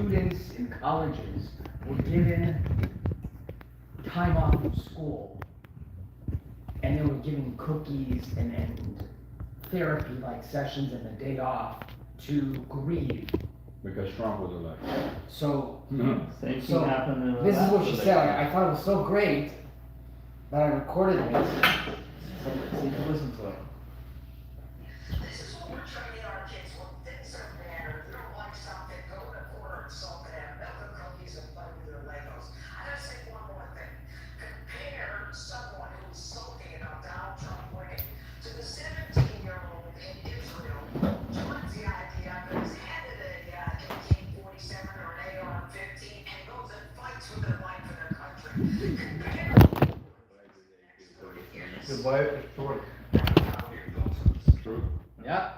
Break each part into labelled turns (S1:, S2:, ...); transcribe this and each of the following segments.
S1: students in colleges were given time off from school, and they were given cookies and therapy-like sessions and a day off to grieve.
S2: Because Trump was elected.
S1: So,
S3: Same
S1: So,
S3: thing happened in the
S1: this is
S3: last
S1: what she said.
S3: election.
S1: I thought it was so great that I recorded this. So you can listen to it.
S4: This is what we're training our kids when things are bad, or they don't like something, go in the corner and sulk and have milk and cookies and play with their Legos. I gotta say one more thing. Compare someone who's sulking about Donald Trump winning to the 17-year-old in Israel who joins the idea but is handed a AK-47 or an AR-15 and goes and fights with their life and their country. Compare
S3: Goodbye, it's short.
S2: True.
S1: Yeah.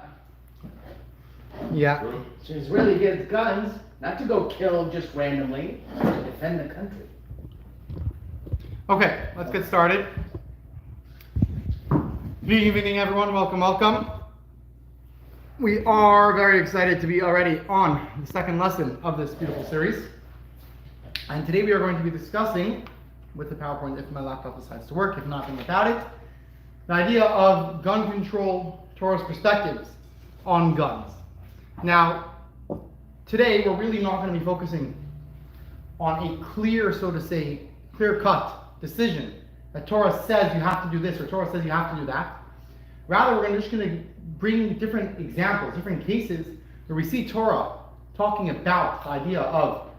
S5: Yeah.
S2: True.
S1: So Israeli gets guns, not to go kill just randomly, to defend the country.
S5: Okay, let's get started. Good evening, everyone. Welcome, welcome. We are very excited to be already on the second lesson of this beautiful series. And today we are going to be discussing, with the PowerPoint if my laptop decides to work, if not, then without it, the idea of gun control, Torah's perspectives on guns. Now, today we're really not going to be focusing on a clear, so to say, clear-cut decision that Torah says you have to do this or Torah says you have to do that. Rather, we're just going to bring different examples, different cases where we see Torah talking about the idea of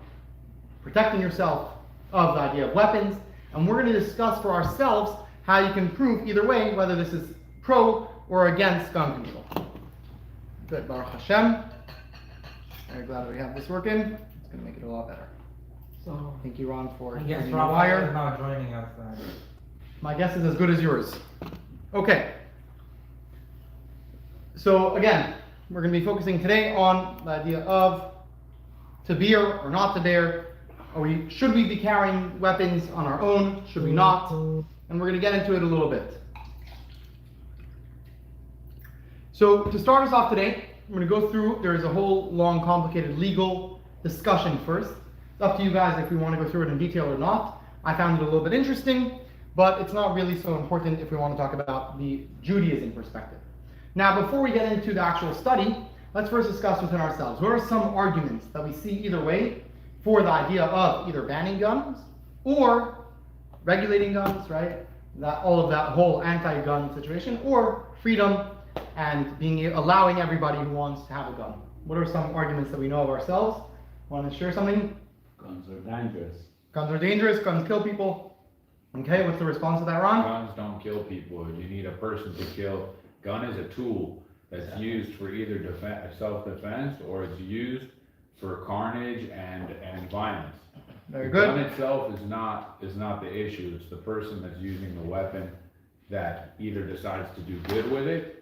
S5: protecting yourself, of the idea of weapons, and we're going to discuss for ourselves how you can prove either way whether this is pro or against gun control. Good, Baruch Hashem. Very glad that we have this working. It's going to make it a lot better.
S6: So,
S5: Thank you, Ron, for
S6: I guess
S5: bringing the
S6: Rafael
S5: wire.
S6: is not joining us.
S5: My guess is as good as yours. Okay. So again, we're going to be focusing today on the idea of to bear or not to bear. Should we be carrying weapons on our own? Should we not? And we're going to get into it a little bit. So to start us off today, I'm going to go through, there is a whole long complicated legal discussion first. It's up to you guys if we want to go through it in detail or not. I found it a little bit interesting, but it's not really so important if we want to talk about the Judaism perspective. Now, before we get into the actual study, let's first discuss within ourselves. What are some arguments that we see either way for the idea of either banning guns or regulating guns, right? All of that whole anti-gun situation, or freedom and allowing everybody who wants to have a gun. What are some arguments that we know of ourselves? Want to share something?
S2: Guns are dangerous.
S5: Guns are dangerous, guns kill people. Okay, what's the response to that, Ron?
S2: Guns don't kill people. You need a person to kill. Gun is a tool that's used for either self-defense or it's used for carnage and violence.
S5: Very
S2: The
S5: good.
S2: gun itself is not the issue. It's the person that's using the weapon that either decides to do good with it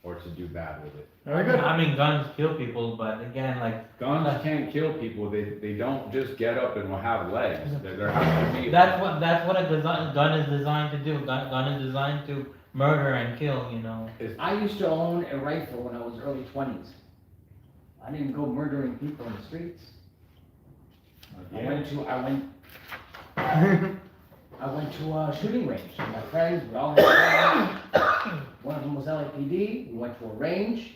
S2: or to do bad with it.
S5: Very good.
S6: I mean, guns kill people, but again, like
S2: Guns can't kill people. They don't just get up and have legs. There has to be.
S6: that's what a gun is designed to do. Gun is designed to murder and kill. You know.
S1: I used to own a rifle when I was early 20s. I didn't go murdering people in the streets. I went to a shooting range. My friends, we all had guns. One of them was LAPD. We went to a range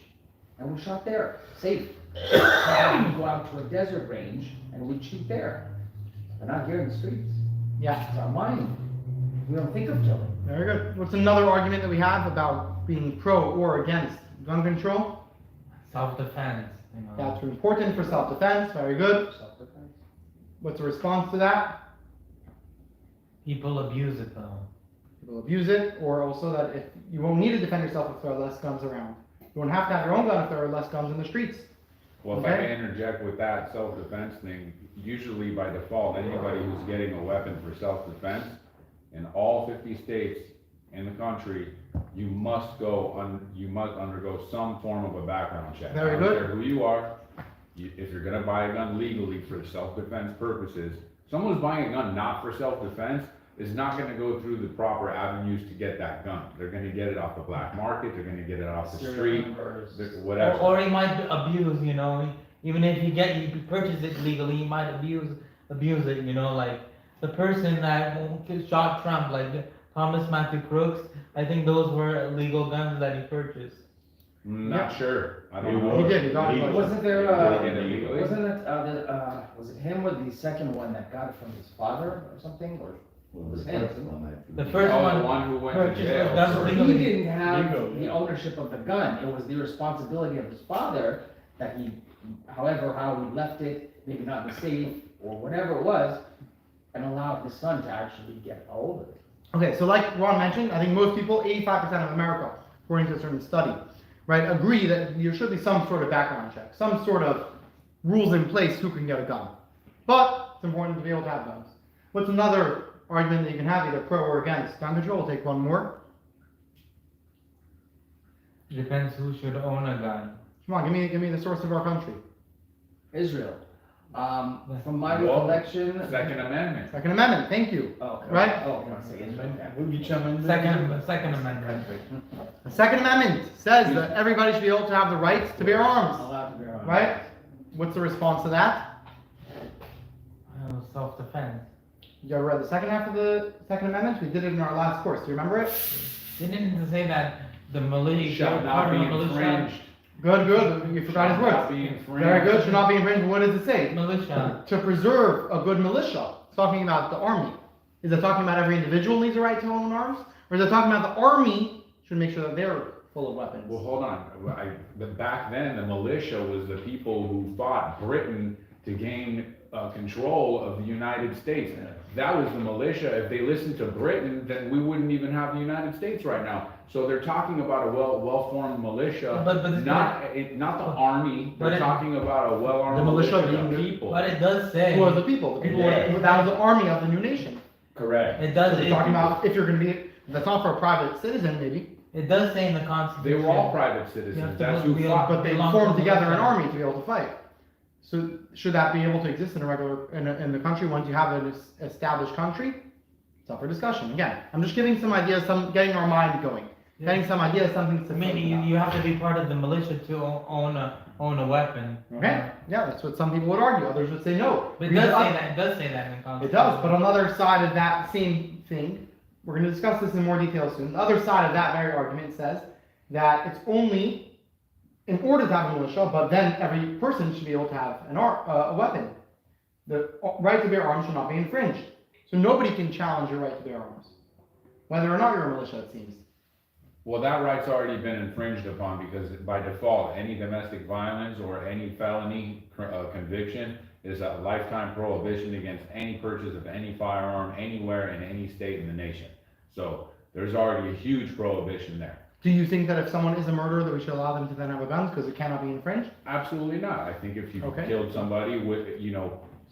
S1: and we shot there, safe. Sometimes we go out to a desert range and we shoot there. But not here in the streets.
S5: Yeah.
S1: It's our mind. We don't think of killing.
S5: Very good. What's another argument that we have about being pro or against gun control?
S6: Self-defense. You know.
S5: That's important for self-defense. Very good.
S1: Self-defense.
S5: What's the response to that?
S6: People abuse it though.
S5: People abuse it, or also that if you won't need to defend yourself if there are less guns around. You won't have to have your own gun if there are less guns in the streets.
S2: Well, if I
S5: Okay.
S2: may interject with that self-defense thing, usually by default, anybody who's getting a weapon for self-defense, in all 50 states in the country, you must undergo some form of a background check.
S5: Very
S2: I don't
S5: good.
S2: care who you are, if you're gonna buy a gun legally for self-defense purposes, someone who's buying a gun not for self-defense is not gonna go through the proper avenues to get that gun. They're gonna get it off the black market, they're gonna get it off the street, whatever.
S6: Or he might abuse. You know. even if you purchase it legally, you might abuse it, you know, like the person that shot Trump, like Thomas Matthew Crooks, I think those were illegal guns that he purchased.
S2: Not sure, I don't
S3: He
S2: know.
S5: He did, he got it.
S1: Wasn't there,
S2: Did he get it legally?
S1: wasn't it, was it him or the second one that got it from his father or something, or?
S6: The
S2: Oh,
S6: first
S2: the
S6: one
S2: one who went to
S6: purchased
S2: jail.
S6: the guns
S2: for-
S6: legally.
S1: He didn't have
S3: Legal,
S1: the
S3: yeah.
S1: ownership of the gun, it was the responsibility of his father that he, however, how he left it, maybe not in the safe, or whatever it was, and allowed his son to actually get a hold of it.
S5: Okay, so like Ron mentioned, I think most people, 85% of America, according to a certain study, right, agree that there should be some sort of background check, some sort of rules in place who can get a gun. But it's important to be able to have guns. What's another argument that you can have, either pro or against? Gun control, we'll take one more.
S6: Depends who should own a gun.
S5: Come on, give me the source of our country.
S1: Israel, from my
S2: Well,
S1: recollection.
S2: Second Amendment.
S5: Second Amendment, thank you.
S1: Oh, okay.
S5: Right?
S1: Oh, you want to say Israel?
S6: Second Amendment.
S5: The Second Amendment says that everybody should be able to have the right to bear arms,
S1: Allowed to bear arms.
S5: right? What's the response to that?
S6: Self-defense.
S5: You ever read the second half of the Second Amendment? We did it in our last course, do you remember it?
S6: Didn't it say that the militia,
S2: Shall not
S6: part
S2: be
S6: of the militia,
S2: infringed.
S5: Good, you forgot his
S2: Shall not
S5: words.
S2: be infringed.
S5: Very good, should not be infringed, but what does it say?
S6: militia,
S5: To preserve a good militia. It's talking about the army. Is it talking about every individual needs a right to own arms? Or is it talking about the army should make sure that they're full of weapons?
S2: Well, hold on, back then, the militia was the people who fought Britain to gain control of the United States. That was the militia. If they listened to Britain, then we wouldn't even have the United States right now. So they're talking about a well-formed militia,
S6: But
S2: not the army.
S6: but
S2: They're
S6: it-
S2: talking about a well-armed
S5: The militia
S2: militia of
S5: being-
S2: people.
S6: but it does say,
S5: Who are the people? The people,
S6: Yeah.
S5: that was the army of the new nation.
S2: Correct.
S6: it does,
S5: So they're talking about if you're gonna be, that's not for a private citizen maybe,
S6: it does say in the
S2: They
S6: Constitution.
S2: were all private
S6: You have
S2: citizens.
S6: to
S2: That's who
S6: be
S2: fought.
S5: but they
S6: belong to
S5: formed
S6: the
S5: together an
S6: military.
S5: army to be able to fight. So should that be able to exist in a regular, in the country once you have an established country? It's up for discussion. Again, I'm just giving some ideas, getting our mind going. Getting some ideas, something to
S6: I mean,
S5: think
S6: you,
S5: about.
S6: you have to be part of the militia to own a weapon.
S5: Okay, yeah, that's what some people would argue, others would say no.
S6: But it
S5: Read
S6: does
S5: it
S6: say
S5: up.
S6: that, it does say that in the
S5: It
S6: Constitution.
S5: does, but on the other side of that same thing, we're gonna discuss this in more detail soon. The other side of that very argument says that it's only in order to have a militia, but then every person should be able to have a weapon. The right to bear arms should not be infringed. So nobody can challenge your right to bear arms, whether or not you're a militia, it seems.
S2: Well, that right's already been infringed upon because by default, any domestic violence or any felony conviction is a lifetime prohibition against any purchase of any firearm anywhere in any state in the nation. So there's already a huge prohibition there.
S5: Do you think that if someone is a murderer, that we should allow them to then have a gun because it cannot be infringed?
S2: Absolutely not. I think if you
S5: Okay.
S2: killed somebody with,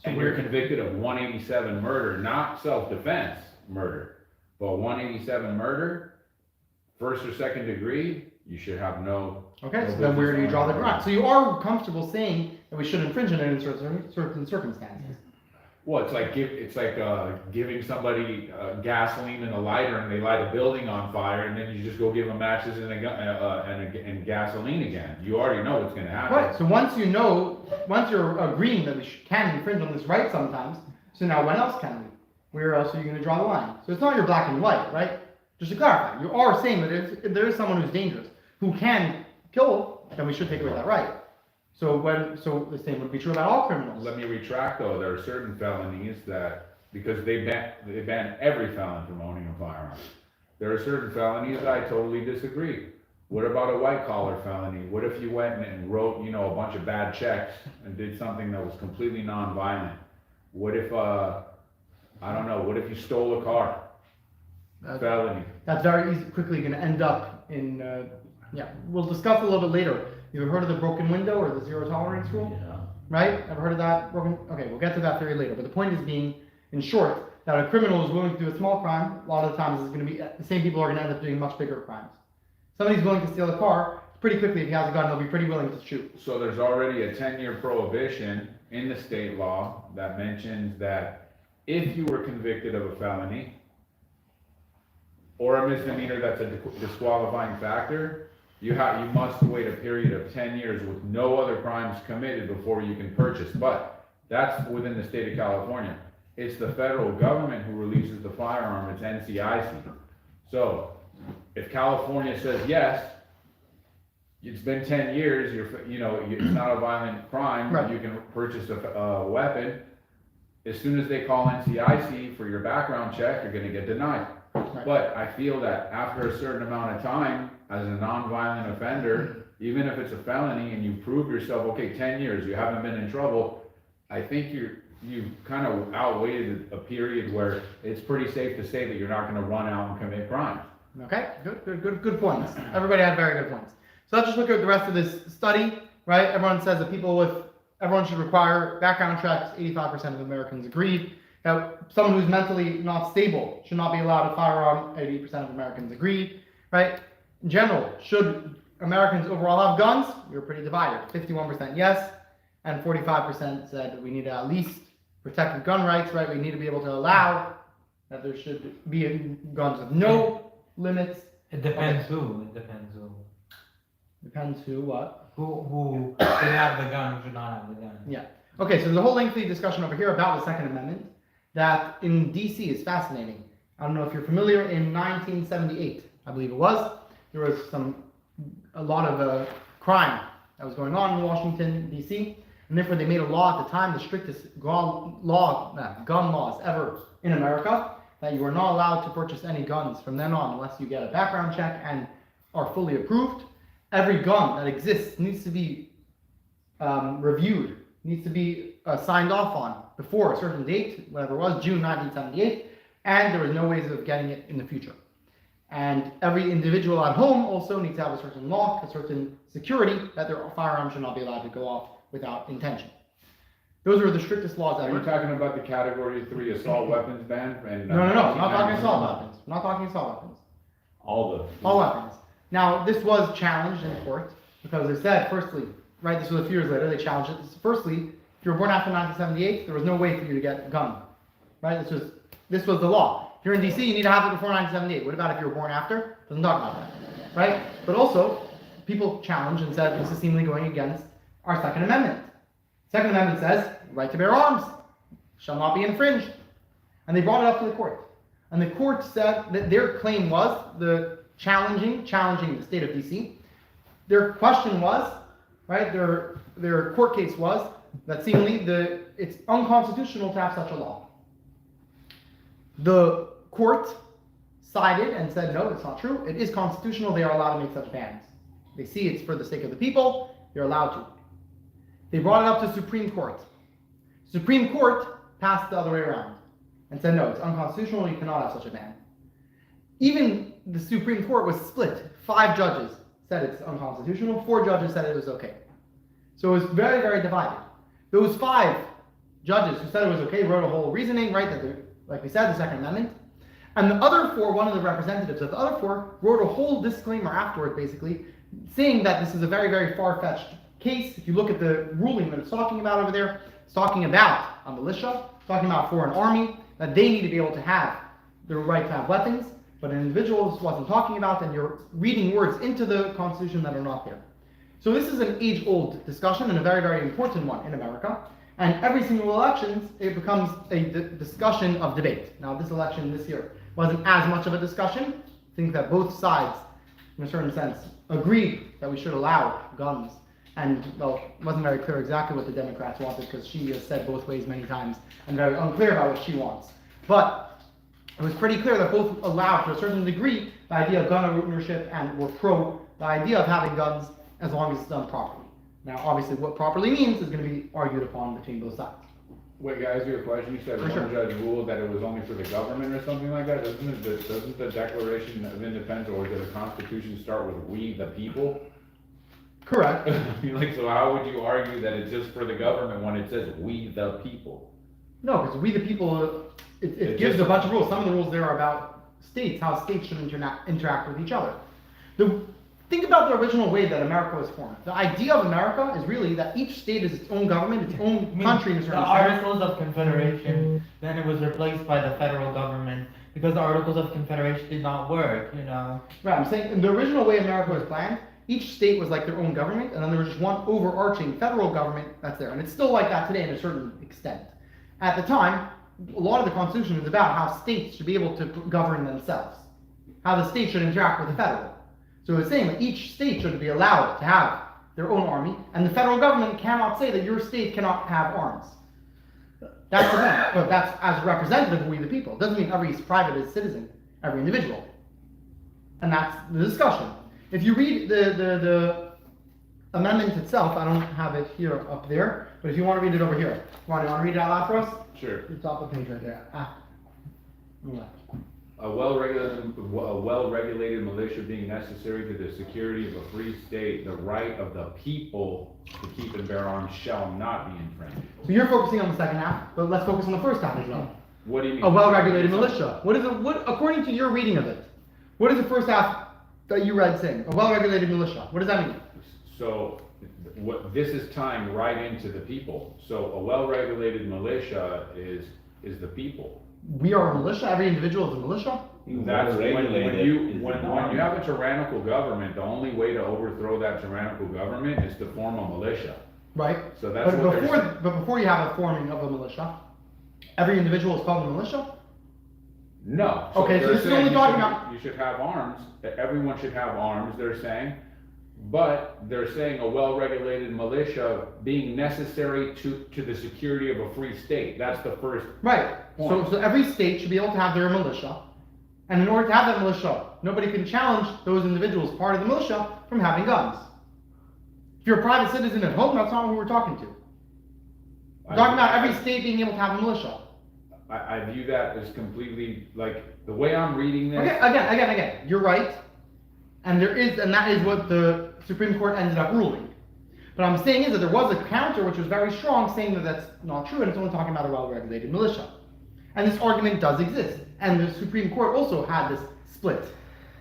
S5: So
S2: and you're convicted of 187 murder, not self-defense murder, but 187 murder, first or second degree, you should have no.
S5: Okay,
S2: no
S5: so then where do you
S2: business
S5: draw the
S2: owning a
S5: line?
S2: gun.
S5: So you are comfortable saying that we should infringe on it in certain circumstances?
S2: Well, it's like giving somebody gasoline and a lighter, and they light a building on fire, and then you just go give them matches and and gasoline again. You already know what's gonna happen.
S5: Right, so once you're agreeing that we can infringe on this right sometimes, so now when else can we? Where else are you gonna draw the line? So it's not your black and white, right? Just to clarify, you are saying that if there is someone who's dangerous, who can kill, then we should take away that right. So the same would be true about all criminals.
S2: Let me retract though, there are certain felonies that, because they ban every felon from owning a firearm. There are certain felonies that I totally disagree. What about a white collar felony? What if you went and wrote, a bunch of bad checks and did something that was completely non-violent? What if, what if you stole a car? Felony.
S5: That's very quickly gonna end up in, we'll discuss a little bit later. You ever heard of the broken window or the zero tolerance rule?
S3: Yeah.
S5: Right? Ever heard of that? Okay, we'll get to that theory later. But the point is being, in short, that a criminal is willing to do a small crime. A lot of the times it's going to be the same people are going to end up doing much bigger crimes. Somebody's willing to steal a car. Pretty quickly, if he has a gun, they'll be pretty willing to shoot.
S2: So there's already a 10-year prohibition in the state law that mentions that if you were convicted of a felony or a misdemeanor that's a disqualifying factor, you must wait a period of 10 years with no other crimes committed before you can purchase, but that's within the state of California. It's the federal government who releases the firearm, it's NCIC. So, if California says yes, it's been 10 years, it's not a violent crime,
S5: Right.
S2: you can purchase a weapon. As soon as they call NCIC for your background check, you're gonna get denied.
S5: Right.
S2: But I feel that after a certain amount of time, as a non-violent offender, even if it's a felony and you prove yourself, okay, 10 years, you haven't been in trouble, I think you've kind of outweighted a period where it's pretty safe to say that you're not gonna run out and commit crimes.
S5: Okay, good points. Everybody had very good points. So let's just look at the rest of this study, right? Everyone says that everyone should require background checks. 85% of Americans agreed. Now, someone who's mentally not stable should not be allowed a firearm. 80% of Americans agreed, right? In general, should Americans overall have guns? We were pretty divided. 51% yes, and 45% said that we need to at least protect gun rights, right? We need to be able to allow that there should be guns with no limits.
S6: It depends who. It depends who.
S5: Depends who, what.
S6: Who should have the gun, who should not have the gun.
S5: Yeah. Okay, so there's a whole lengthy discussion over here about the Second Amendment that in DC is fascinating. I don't know if you're familiar, in 1978, I believe it was, there was a lot of crime that was going on in Washington, DC, and therefore they made a law at the time, the strictest gun laws ever in America, that you are not allowed to purchase any guns from then on unless you get a background check and are fully approved. Every gun that exists needs to be reviewed, needs to be signed off on before a certain date, whatever it was, June 1978, and there was no ways of getting it in the future. And every individual at home also needs to have a certain lock, a certain security, that their firearm should not be allowed to go off without intention. Those are the strictest laws
S2: Are you
S5: ever.
S2: talking about the Category 3 assault weapons ban?
S5: No, I'm not talking assault weapons. I'm not talking assault weapons. All weapons. Now, this was challenged in court because they said, firstly, right, this was a few years later, they challenged it. Firstly, if you were born after 1978, there was no way for you to get a gun, right? This was the law. If you're in DC, you need to have it before 1978. What about if you were born after? Doesn't talk about that, right? But also, people challenged and said this is seemingly going against our Second Amendment. Second Amendment says, right to bear arms shall not be infringed. And they brought it up to the court. And the court said that their claim was, challenging the state of DC. Their question was, right, their court case was that seemingly it's unconstitutional to have such a law. The court sided and said, no, it's not true. It is constitutional. They are allowed to make such bans. They see it's for the sake of the people. They're allowed to. They brought it up to Supreme Court. Supreme Court passed the other way around and said, no, it's unconstitutional. You cannot have such a ban. Even the Supreme Court was split. 5 judges said it's unconstitutional. 4 judges said it was okay. So it was very, very divided. Those 5 judges who said it was okay wrote a whole reasoning, right, that like we said, the Second Amendment. And the other 4, one of the representatives of the other 4, wrote a whole disclaimer afterward, basically, saying that this is a very, very far-fetched case. If you look at the ruling that it's talking about over there, it's talking about a militia, it's talking about for an army, that they need to be able to have the right to have weapons, but an individual this wasn't talking about, and you're reading words into the Constitution that are not there. So this is an age-old discussion and a very, very important one in America. And every single election, it becomes a discussion of debate. Now, this election this year wasn't as much of a discussion. I think that both sides, in a certain sense, agreed that we should allow guns. And, well, it wasn't very clear exactly what the Democrats wanted because she has said both ways many times and very unclear about what she wants. But it was pretty clear that both allowed, to a certain degree, the idea of gun ownership and were pro the idea of having guns as long as it's done properly. Now, obviously, what properly means is going to be argued upon between both sides.
S2: Wait, guys, your question, you said
S5: For
S2: one
S5: sure.
S2: judge ruled that it was only for the government or something like that? Doesn't the Declaration of Independence or the Constitution start with "we the people"?
S5: Correct.
S2: So how would you argue that it's just for the government when it says "we the people"?
S5: No, because we the people, it
S2: It
S5: gives
S2: just-
S5: a bunch of rules. Some of the rules there are about states, how states should interact with each other. Think about the original way that America was formed. The idea of America is really that each state is its own government, its own country in a
S6: The
S5: certain sense.
S6: Articles of Confederation, then it was replaced by the federal government because the Articles of Confederation did not work,
S5: Right, I'm saying in the original way America was planned, each state was like their own government, and then there was just one overarching federal government that's there. And it's still like that today in a certain extent. At the time, a lot of the Constitution is about how states should be able to govern themselves, how the state should interact with the federal. So it's saying that each state should be allowed to have their own army, and the federal government cannot say that your state cannot have arms. That's the thing, but that's as representative of we the people. It doesn't mean every private citizen, every individual. And that's the discussion. If you read the amendment itself, I don't have it here up there, but if you want to read it over here. Ron, you want to read it out loud for us?
S2: Sure.
S5: The top of the page right there. Yeah.
S2: A well-regulated militia being necessary to the security of a free state, the right of the people to keep and bear arms shall not be infringed.
S5: So you're focusing on the second half, but let's focus on the first half as well.
S2: What do you mean?
S5: A well-regulated militia. What according to your reading of it, what is the first half that you read saying? A well-regulated militia. What does that mean?
S2: So, this is tying right into the people. So a well-regulated militia is the people.
S5: We are a militia. Every individual is a militia.
S2: That's when you have a tyrannical government, the only way to overthrow that tyrannical government is to form a militia.
S5: Right.
S2: So that's
S5: But
S2: what they're saying.
S5: before you have a forming of a militia, every individual is called a militia.
S2: No. So
S5: Okay, so
S2: they're
S5: this is
S2: saying
S5: only
S2: you
S5: talking
S2: should-
S5: about-
S2: You should have arms, everyone should have arms, they're saying. But they're saying a well-regulated militia being necessary to the security of a free state. That's the first.
S5: Right. So every state should be able to have their militia, and in order to have that militia, nobody can challenge those individuals, part of the militia, from having guns. If you're a private citizen at home, that's not who we're talking to. We're talking about every state being able to have a militia.
S2: I view that as completely, like, the way I'm reading this.
S5: Okay, again, you're right. And that is what the Supreme Court ended up ruling. But I'm saying is that there was a counter which was very strong saying that that's not true and it's only talking about a well-regulated militia. And this argument does exist. And the Supreme Court also had this split.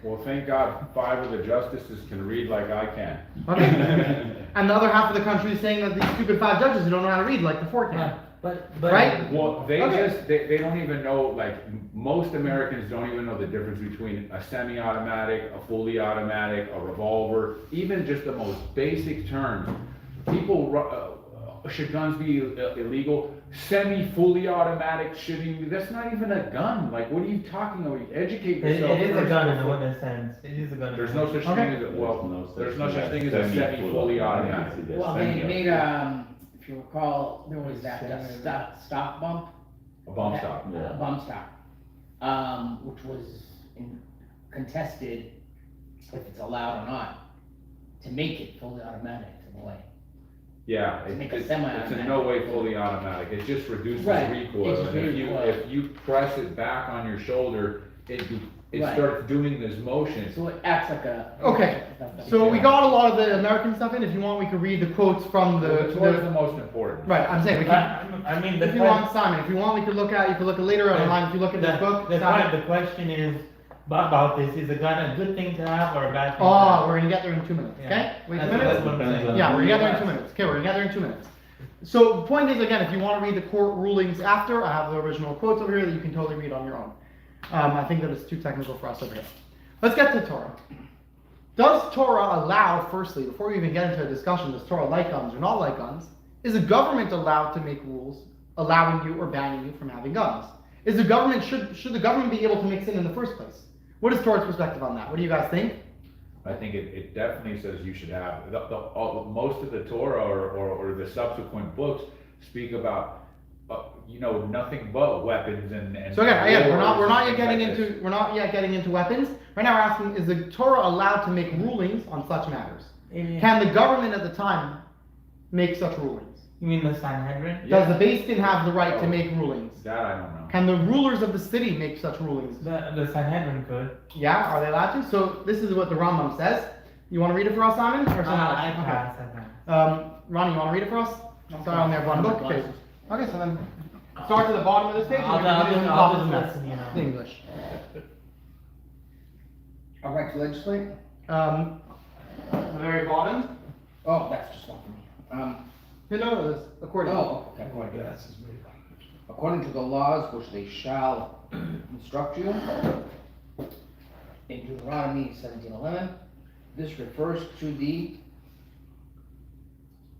S2: Well, thank God 5 of the justices can read like I can.
S5: Okay? And the other half of the country is saying that these stupid 5 judges who don't know how to read like the 4 can.
S6: But
S5: Right?
S2: Well, they
S5: Okay.
S2: they don't even know, like, most Americans don't even know the difference between a semi-automatic, a fully automatic, a revolver, even just the most basic terms. People, should guns be illegal? Semi-fully automatic shooting, that's not even a gun. Like, what are you talking about? Educate
S6: It
S2: yourself.
S6: is a
S2: first
S6: gun
S2: before-
S6: in a sense. It is a gun.
S2: There's no such
S5: Okay.
S2: thing as a, well, there's no such thing as a semi-fully automatic.
S1: Well, they made, if you recall, there was that stop bump.
S2: A bump stock.
S1: Bump stock, which was contested if it's allowed or not, to make it fully automatic in a way.
S2: Yeah,
S1: To make a
S2: it's in
S1: semi-automatic.
S2: no way fully automatic, it just reduces
S1: Right,
S2: recoil,
S1: it's
S2: and
S1: recoil.
S2: if you press it back on your shoulder, it
S1: Right.
S2: starts doing this motion.
S1: So it acts like a.
S5: Okay. So we got a lot of the American stuff in. If you want, we could read the quotes from
S2: Which one is
S5: the
S2: the most important?
S5: right, I'm saying we can.
S6: I mean,
S5: If you want, Simon, if you want, we could look at, you could look at later online, if you look at this book. Simon.
S6: The question is about this, is a gun a good thing to have or a bad thing to
S5: Oh,
S6: have?
S5: we're gonna get there in 2 minutes, okay?
S6: Yeah.
S5: Wait
S6: That's
S5: 2 minutes?
S6: what I'm saying.
S5: Yeah, we're gonna get there in 2 minutes. Okay, we're gonna get there in 2 minutes. So the point is, again, if you wanna read the court rulings after, I have the original quotes over here that you can totally read on your own. I think that it's too technical for us over here. Let's get to Torah. Does Torah allow, firstly, before we even get into a discussion, does Torah like guns or not like guns? Is the government allowed to make rules allowing you or banning you from having guns? Is the government, should the government be able to mix in the first place? What is Torah's perspective on that? What do you guys think?
S2: I think it definitely says you should have, most of the Torah or the subsequent books speak about, nothing but weapons and.
S5: So again, we're
S2: wars
S5: not
S2: and
S5: yet
S2: things
S5: getting
S2: like this.
S5: into, we're not yet getting into weapons. Right now we're asking, is the Torah allowed to make rulings on such matters? Can the government at the time make such rulings?
S6: You mean the Sanhedrin?
S2: Yeah.
S5: Does the Beis Din have the right to make rulings?
S2: That I don't know.
S5: Can the rulers of the city make such rulings?
S6: The Sanhedrin could.
S5: Yeah, are they allowed to? So this is what the Rambam says. You want to read it for us, Simon? Or someone else?
S6: I
S5: Okay.
S6: pass, I pass.
S5: Ronnie, you want to read it for us? Sorry, I only have one book. Okay. Okay, so then start to the bottom of this page. and
S6: I'll
S5: we can do
S6: just
S5: the top of the
S6: listen, you know.
S5: in English.
S1: All right to legislate?
S5: The very bottom.
S1: Oh, that's just one for me.
S5: No, this according.
S1: Okay, according to the laws which they shall instruct you, in Deuteronomy 17:11, This refers to the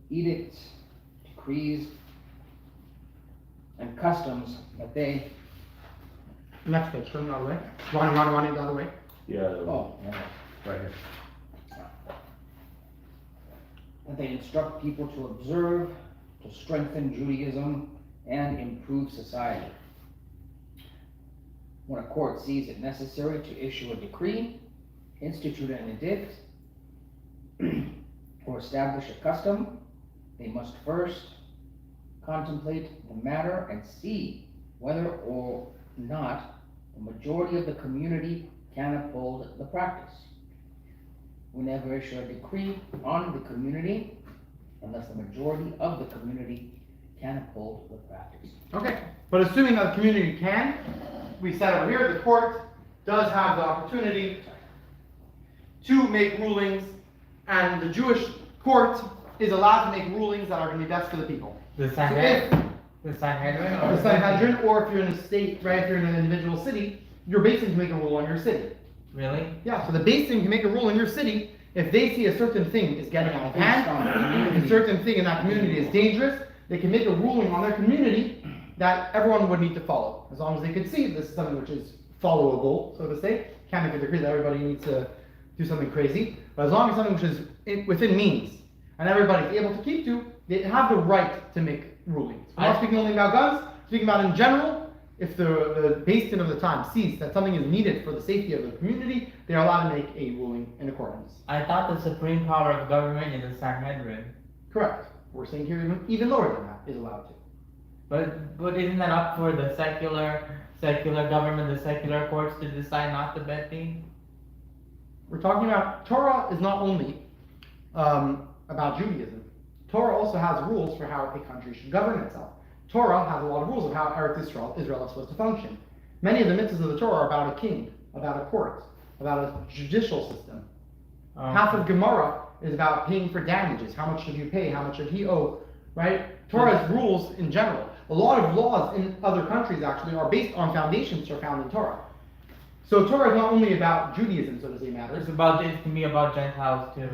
S1: edicts, decrees, and customs that they,
S5: Next page, turn the other way. Ronnie, the other way.
S2: Yeah.
S1: oh,
S2: Right here.
S1: that they instruct people to observe, to strengthen Judaism, and improve society. When a court sees it necessary to issue a decree, institute an edict, or establish a custom, they must first contemplate the matter and see whether or not the majority of the community can uphold the practice. We never issue a decree on the community unless the majority of the community can uphold the practice.
S5: Okay, but assuming that the community can, we said over here, the court does have the opportunity to make rulings, and the Jewish court is allowed to make rulings that are going to be best for the people.
S6: The
S5: So
S6: Sanhedrin? The Sanhedrin? or
S5: The Sanhedrin, or if you're in a state, right, if you're in an individual city, your base can make a rule on your city.
S6: Really?
S5: Yeah, so the base can make a rule in your city if they see a certain thing is getting out of hand, if a certain thing in that community is dangerous, they can make a ruling on their community that everyone would need to follow. As long as they could see this is something which is followable, so to say. Can't make a decree that everybody needs to do something crazy, but as long as something which is within means and everybody's able to keep to, they have the right to make rulings. We're not speaking only about guns, speaking about in general. If the basin of the time sees that something is needed for the safety of the community, they are allowed to make a ruling in accordance.
S6: I thought the supreme power of government is the Sanhedrin.
S5: Correct. We're saying here even lower than that is allowed to.
S6: But isn't that up for the secular government, the secular courts to decide not to bet things?
S5: We're talking about, Torah is not only about Judaism. Torah also has rules for how a country should govern itself. Torah has a lot of rules of how Eretz Israel is supposed to function. Many of the mitzvahs of the Torah are about a king, about a court, about a judicial system. Half of Gemara is about paying for damages. How much should you pay? How much should he owe? Right? Torah's rules in general. A lot of laws in other countries actually are based on foundations that are found in Torah. So Torah is not only about Judaism, so to say, matters.
S6: It can be about Gentiles too.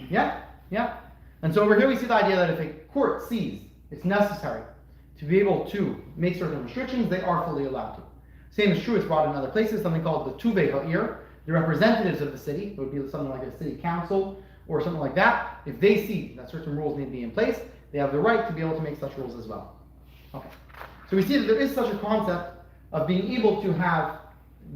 S5: Yeah. And so over here we see the idea that if a court sees it's necessary to be able to make certain restrictions, they are fully allowed to. Same is true, it's brought in other places, something called the Tuvei Ha'ir, the representatives of the city, it would be something like a city council or something like that. If they see that certain rules need to be in place, they have the right to be able to make such rules as well. Okay. So we see that there is such a concept of being able to have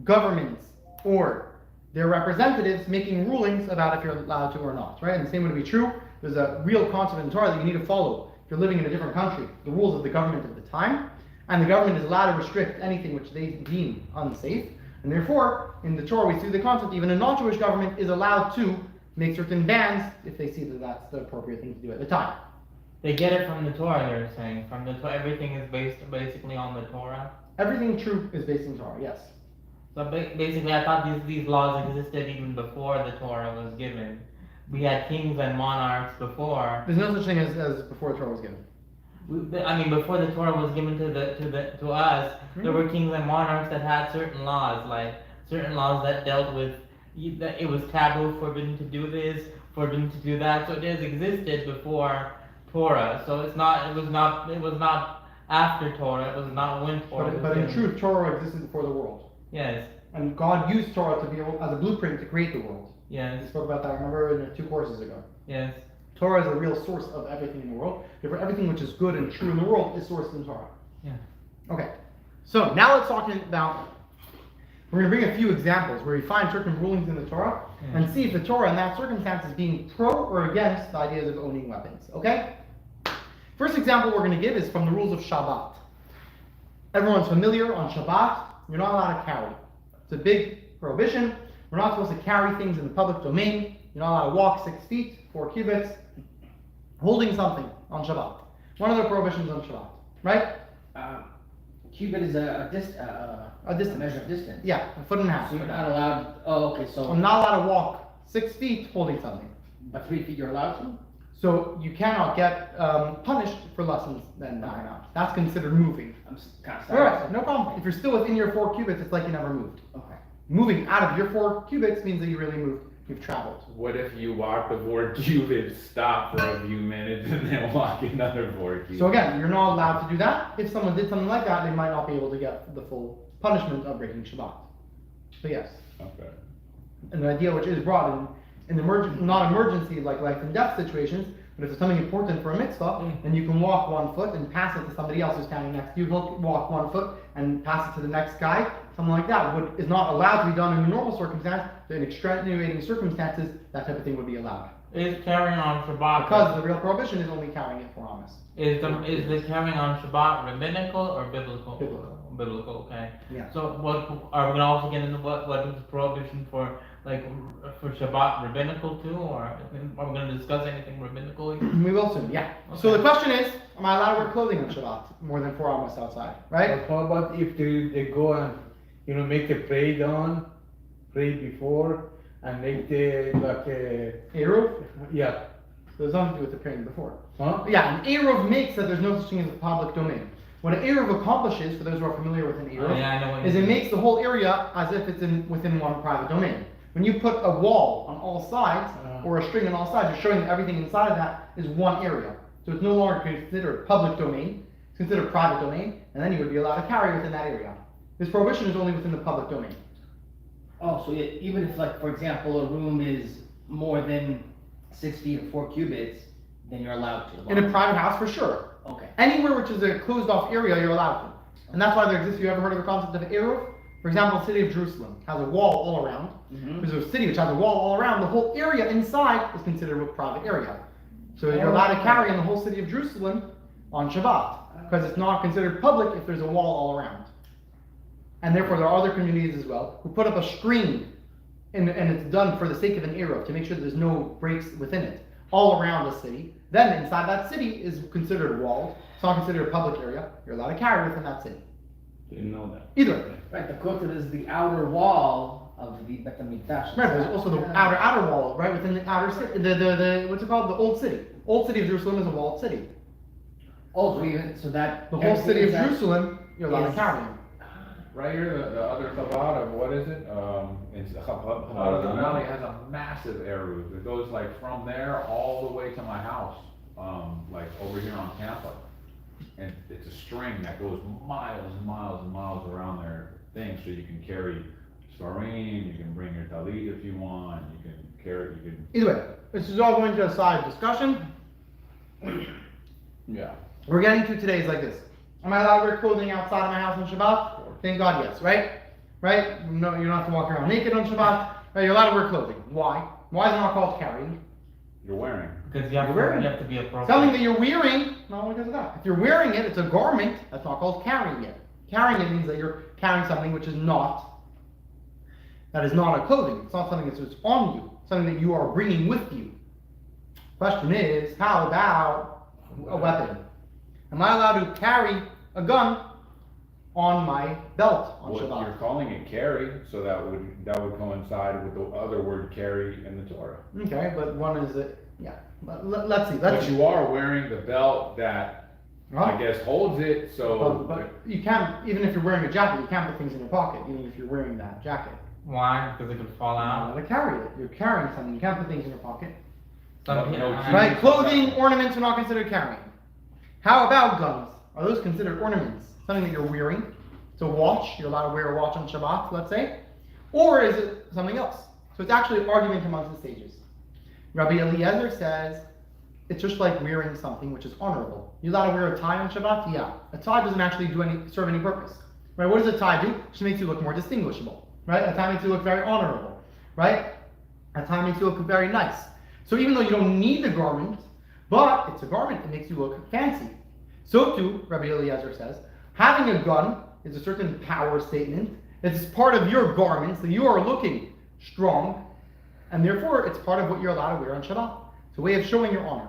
S5: governments or their representatives making rulings about if you're allowed to or not, right? And the same would be true. There's a real concept in Torah that you need to follow if you're living in a different country, the rules of the government at the time, and the government is allowed to restrict anything which they deem unsafe, and therefore, in the Torah we see the concept even a non-Jewish government is allowed to make certain bans if they see that that's the appropriate thing to do at the time.
S6: They get it from the Torah, you're saying. From the Torah, everything is based basically on the Torah.
S5: Everything true is based in Torah, yes.
S6: So basically, I thought these laws existed even before the Torah was given. We had kings and monarchs before.
S5: There's no such thing as before the Torah was given.
S6: Before the Torah was given to us, there were kings and monarchs that had certain laws, like certain laws that dealt with that it was taboo, forbidden to do this, forbidden to do that. So it has existed before Torah. So it was not after Torah. It was not when Torah.
S5: But in truth, Torah existed before the world.
S6: Yes.
S5: And God used Torah to be able, as a blueprint to create the world. We
S6: Yes.
S5: spoke about that, remember, in 2 courses ago.
S6: Yes.
S5: Torah is the real source of everything in the world. Therefore, everything which is good and true in the world is sourced in Torah.
S6: Yeah.
S5: Okay. So now let's talk about, we're going to bring a few examples where we find certain rulings in the Torah and see if the Torah in that circumstance is being pro or against the ideas of owning weapons. Okay? First example we're going to give is from the rules of Shabbat. Everyone's familiar on Shabbat, you're not allowed to carry. It's a big prohibition. We're not supposed to carry things in the public domain. You're not allowed to walk 6 feet, 4 cubits, holding something on Shabbat. One of the prohibitions on Shabbat, right?
S1: Cubit is a
S5: distance.
S1: measure of distance.
S5: Yeah, a foot and a half.
S1: So you're not allowed, so,
S5: I'm not allowed to walk 6 feet holding something.
S1: but 3 feet you're allowed to?
S5: So you cannot get punished for less than that amount. That's considered moving.
S1: I'm kind of
S5: Alright, no problem. If you're still within your 4 cubits, it's like you never moved.
S1: Okay.
S5: Moving out of your 4 cubits means that you really moved you've traveled.
S2: What if you walk the 4 cubits, stop for a few minutes, and then walk another 4 cubits?
S5: So again, you're not allowed to do that. If someone did something like that, they might not be able to get the full punishment of breaking Shabbat. But yes,
S2: Okay.
S5: an idea which is brought in not emergency like life and death situations, but if it's something important for a mitzvah, then you can walk 1 foot and pass it to somebody else who's standing next to you. He'll walk 1 foot and pass it to the next guy. Something like that is not allowed to be done in a normal circumstance, but in extenuating circumstances, that type of thing would be allowed.
S6: Is carrying on Shabbat?
S5: Because the real prohibition is only carrying it for Amos.
S6: Is the carrying on Shabbat rabbinical or biblical?
S5: Biblical.
S6: Okay.
S5: Yeah.
S6: So what are we gonna also get into what is the prohibition for for Shabbat rabbinical too, or are we gonna discuss anything rabbinical?
S5: We will soon, yeah. So the question is, am I allowed to wear clothing on Shabbat more than 4 Amos outside, right?
S7: But how about if they go and, make the pray before, and make the,
S5: Eruv?
S7: yeah,
S5: There's nothing to do with the praying before.
S7: huh?
S5: Yeah, an Eruv makes that there's no such thing as a public domain. What an Eruv accomplishes, for those who are familiar with an Eruv,
S6: Yeah, I know what
S5: is
S6: you
S5: it
S6: mean.
S5: makes the whole area as if it's within one private domain. When you put a wall on all sides, or a string on all sides, you're showing that everything inside of that is one area. So it's no longer considered public domain, it's considered private domain, and then you would be allowed to carry within that area. This prohibition is only within the public domain.
S1: Oh, so even if, like, for example, a room is more than 6 feet or 4 cubits, then you're allowed to.
S5: In a private house, for sure.
S1: Okay.
S5: Anywhere which is a closed off area, you're allowed to. And that's why there exists, you ever heard of the concept of Eruv? For example, the city of Jerusalem has a wall all around.
S1: Mhm.
S5: There's a city which has a wall all around. The whole area inside is considered a private area. So you're allowed to carry in the whole city of Jerusalem on Shabbat, because it's not considered public if there's a wall all around. And therefore, there are other communities as well who put up a screen, and it's done for the sake of an Eruv, to make sure there's no breaks within it, all around the city. Then inside that city is considered walled. It's not considered a public area. You're allowed to carry within that city.
S7: Didn't know that.
S5: Either way.
S1: Right, the Kotel is the outer wall of the Bet HaMikdash.
S5: Right, there's also the outer wall, right, within the outer city, the what's it called, the old city. Old city of Jerusalem is a walled city.
S1: Oh, so that.
S5: The whole city of
S1: that-
S5: Jerusalem, you're allowed to
S1: is-
S5: carry.
S2: Right here, the other Chabad of, what is it? It's Chabad of the Valley has a massive Eruv. It goes like from there all the way to my house, like over here on Tampa. And it's a string that goes miles and miles and miles around their thing, so you can carry Svarim, you can bring your Talit if you want, you can carry, you can,
S5: Either way, this is all going to a side discussion.
S2: yeah.
S5: We're getting to today's like this. Am I allowed to wear clothing outside of my house on Shabbat? Thank God, yes, right? Right? No, you don't have to walk around naked on Shabbat. Right? You're allowed to wear clothing. Why? Why is it not called carrying?
S2: You're wearing.
S6: Because you have
S5: You're wearing
S6: to be appropriate.
S5: Something that you're wearing, not because of that. If you're wearing it, it's a garment, that's not called carrying it. Carrying it means that you're carrying something which is not, that is not a clothing. It's not something that's on you, something that you are bringing with you. Question is, how about a weapon? Am I allowed to carry a gun on my belt on
S2: Well,
S5: Shabbat?
S2: you're calling it carry, so that would coincide with the other word carry in the Torah.
S5: Okay, but one is, yeah, but let's see,
S2: But you are wearing the belt that, I guess, holds it, so.
S5: But you can't, even if you're wearing a jacket, you can't put things in your pocket, even if you're wearing that jacket.
S6: Why? Because it could fall
S5: You're
S6: out.
S5: allowed to carry it. You're carrying something. You can't put things in your pocket.
S6: Some
S2: No,
S6: people-
S5: Right? Clothing, ornaments are not considered carrying. How about guns? Are those considered ornaments? Something that you're wearing? It's a watch. You're allowed to wear a watch on Shabbat, let's say. Or is it something else? So it's actually an argument amongst the sages. Rabbi Eliezer says it's just like wearing something which is honorable. You allowed to wear a tie on Shabbat? Yeah. A tie doesn't actually serve any purpose. Right? What does a tie do? It just makes you look more distinguishable. Right? A tie makes you look very honorable. Right? A tie makes you look very nice. So even though you don't need the garment, but it's a garment, it makes you look fancy. So too, Rabbi Eliezer says, having a gun is a certain power statement. It's part of your garment, so you are looking strong, and therefore it's part of what you're allowed to wear on Shabbat. It's a way of showing your honor.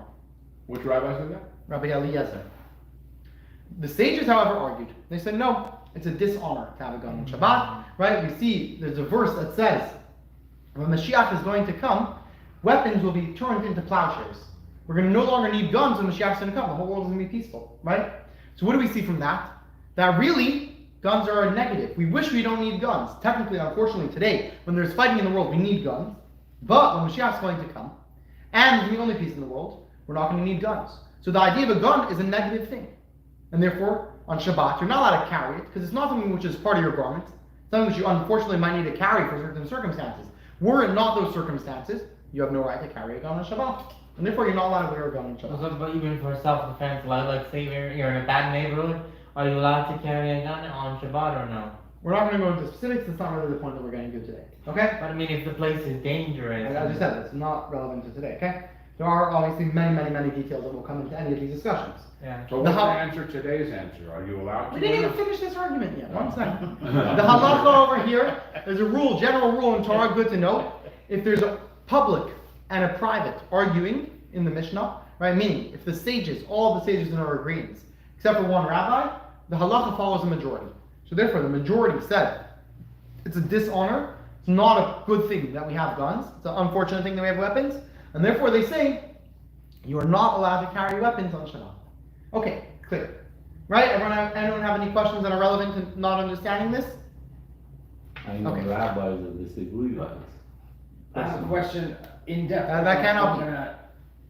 S2: Which rabbi said that?
S5: Rabbi Eliezer. The sages, however, argued. They said, no, it's a dishonor to have a gun on Shabbat, right? We see there's a verse that says, when Mashiach is going to come, weapons will be turned into plowshares. We're going to no longer need guns when Mashiach's going to come. The whole world is going to be peaceful, right? So what do we see from that? That really, guns are a negative. We wish we don't need guns. Technically, unfortunately, today, when there's fighting in the world, we need guns. But when Mashiach is going to come, and the only peace in the world, we're not going to need guns. So the idea of a gun is a negative thing. And therefore, on Shabbat, you're not allowed to carry it, because it's not something which is part of your garment. It's something which you unfortunately might need to carry for certain circumstances. Were it not those circumstances, you have no right to carry a gun on Shabbat. And therefore, you're not allowed to wear a gun on Shabbat.
S6: So, but even for self-defense, like say you're in a bad neighborhood, are you allowed to carry a gun on Shabbat or no?
S5: We're not going to go into specifics, it's not really the point that we're getting to today. Okay?
S6: But I mean, if the place is dangerous.
S5: As I said, it's not relevant to today, okay? There are obviously many details that will come into any of these discussions.
S6: Yeah.
S2: So what's the answer, today's answer? Are you allowed to?
S5: We didn't even finish this argument yet. One second. The halacha over here, there's a rule, general rule in Torah, good to know. If there's a public and a private arguing in the Mishnah, right? Meaning, if the sages, all the sages are agreeing, except for one rabbi, the halacha follows the majority. So therefore, the majority said it's a dishonor. It's not a good thing that we have guns. It's an unfortunate thing that we have weapons. And therefore, they say you are not allowed to carry weapons on Shabbat. Okay, clear. Right? Anyone have any questions that are relevant to not understanding this?
S7: I know
S5: Okay.
S7: rabbis that disagree with us.
S1: I have a question in depth.
S5: That can't help you.
S1: We're gonna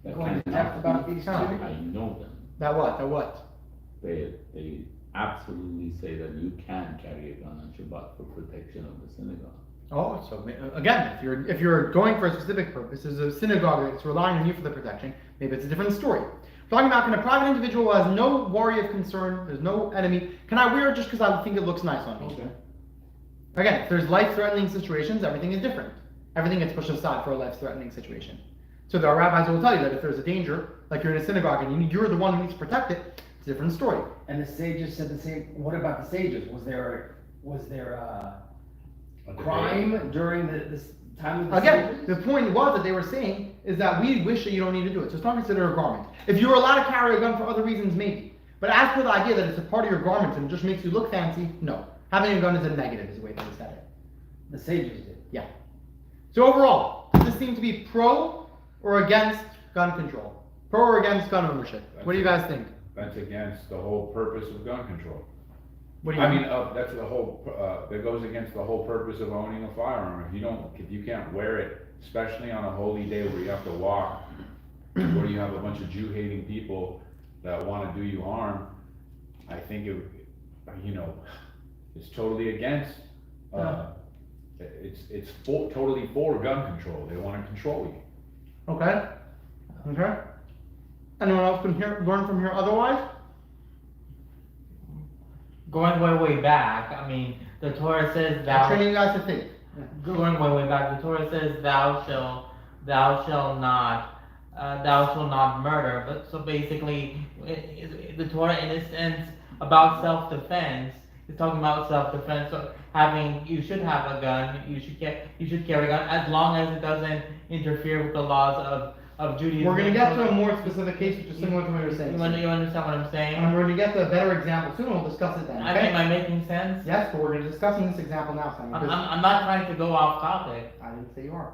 S7: That
S1: go into
S7: can't
S1: depth
S7: help
S1: about
S7: you.
S1: these
S5: Can't
S1: two.
S5: help
S7: I know them.
S5: That what? That what?
S7: They absolutely say that you can carry a gun on Shabbat for protection of the synagogue.
S5: Oh, so again, if you're going for a specific purpose, there's a synagogue that's relying on you for the protection, maybe it's a different story. We're talking about, can a private individual who has no worry of concern, there's no enemy, can I wear it just because I think it looks nice on me?
S7: Okay.
S5: Again, if there's life-threatening situations, everything is different. Everything gets pushed aside for a life-threatening situation. So there are rabbis who will tell you that if there's a danger, like you're in a synagogue and you're the one who needs to protect it, it's a different story.
S1: And the sages said the same. What about the sages? Was there a crime during this time of the
S5: Again,
S1: sages?
S5: the point was that they were saying is that we wish that you don't need to do it. So it's not considered a garment. If you were allowed to carry a gun for other reasons, maybe. But as for the idea that it's a part of your garment and it just makes you look fancy, no. Having a gun is a negative, is the way they said it.
S1: The sages did.
S5: Yeah. So overall, does this seem to be pro or against gun control? Pro or against gun ownership? What do you guys think?
S2: That's against the whole purpose of gun control.
S5: What do you
S2: I mean, that's the whole, that goes against the whole purpose of owning a firearm. If you can't wear it, especially on a holy day where you have to walk, where you have a bunch of Jew-hating people that wanna do you harm, I think it's totally against, it's totally for gun control. They wanna control you.
S5: Okay. Okay. Anyone else can learn from here otherwise?
S6: Going way back, I mean, the Torah says
S5: I'm
S6: thou.
S5: training you guys to think.
S6: Going way back, the Torah says thou shall not murder. But so basically, the Torah, in a sense, about self-defense, is talking about self-defense. So you should have a gun. You should carry a gun as long as it doesn't interfere with the laws of Judaism.
S5: We're going to get to a more specific case, which is similar to what you're saying.
S6: You understand what I'm saying?
S5: And we're going to get to a better example soon. We'll discuss it then.
S6: I mean,
S5: Okay?
S6: am I making sense?
S5: Yes, but we're going to discussing this example now, Simon.
S6: I'm,
S5: because
S6: I'm not trying to go off topic.
S5: I didn't say you are.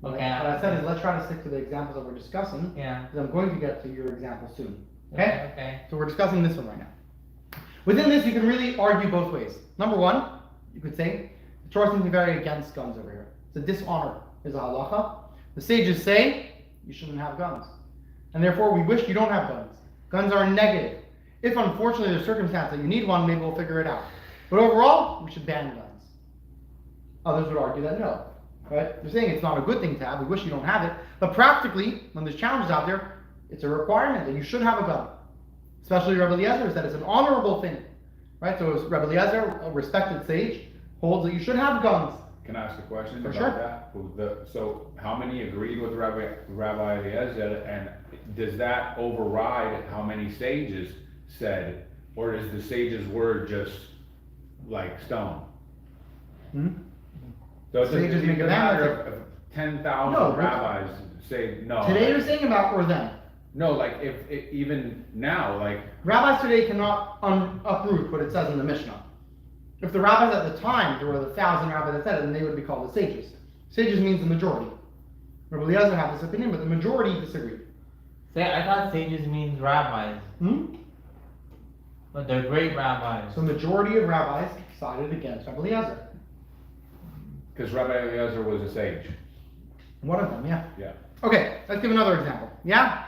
S5: What
S6: Okay.
S5: I said is let's try to stick to the examples that we're discussing,
S6: Yeah.
S5: because I'm going to get to your example soon. Okay?
S6: Okay.
S5: So we're discussing this one right now. Within this, you can really argue both ways. Number one, you could say the Torah seems to be very against guns over here. It's a dishonor. Is a halacha. The sages say you shouldn't have guns, and therefore we wish you don't have guns. Guns are negative. If unfortunately there's circumstance that you need one, maybe we'll figure it out. But overall, we should ban guns. Others would argue that no. Right? They're saying it's not a good thing to have. We wish you don't have it. But practically, when there's challenges out there, it's a requirement that you should have a gun. Especially Rebbe Eliezer said it's an honorable thing. Right? So Rebbe Eliezer, a respected sage, holds that you should have guns.
S2: Can I ask a question
S5: For
S2: about
S5: sure.
S2: that? So how many agreed with Rabbi Eliezer, and does that override how many sages said, or is the sages' word just like stone?
S5: Hmm?
S2: So it's
S5: Sages
S2: a
S5: make a
S2: matter
S5: ban.
S2: of 10,000
S5: No, but-
S2: rabbis say no.
S5: Today you're saying about or them.
S2: No, like even now, like,
S5: Rabbis today cannot uproot what it says in the Mishnah. If the rabbis at the time, there were 1,000 rabbis that said it, then they would be called the sages. Sages means the majority. Rebbe Eliezer had this opinion, but the majority disagreed.
S6: I thought sages means rabbis,
S5: Hmm?
S6: but they're great rabbis.
S5: So majority of rabbis sided against Rebbe Eliezer.
S2: because Rabbi Eliezer was a sage.
S5: One of them, yeah.
S2: Yeah.
S5: Okay, let's give another example. Yeah?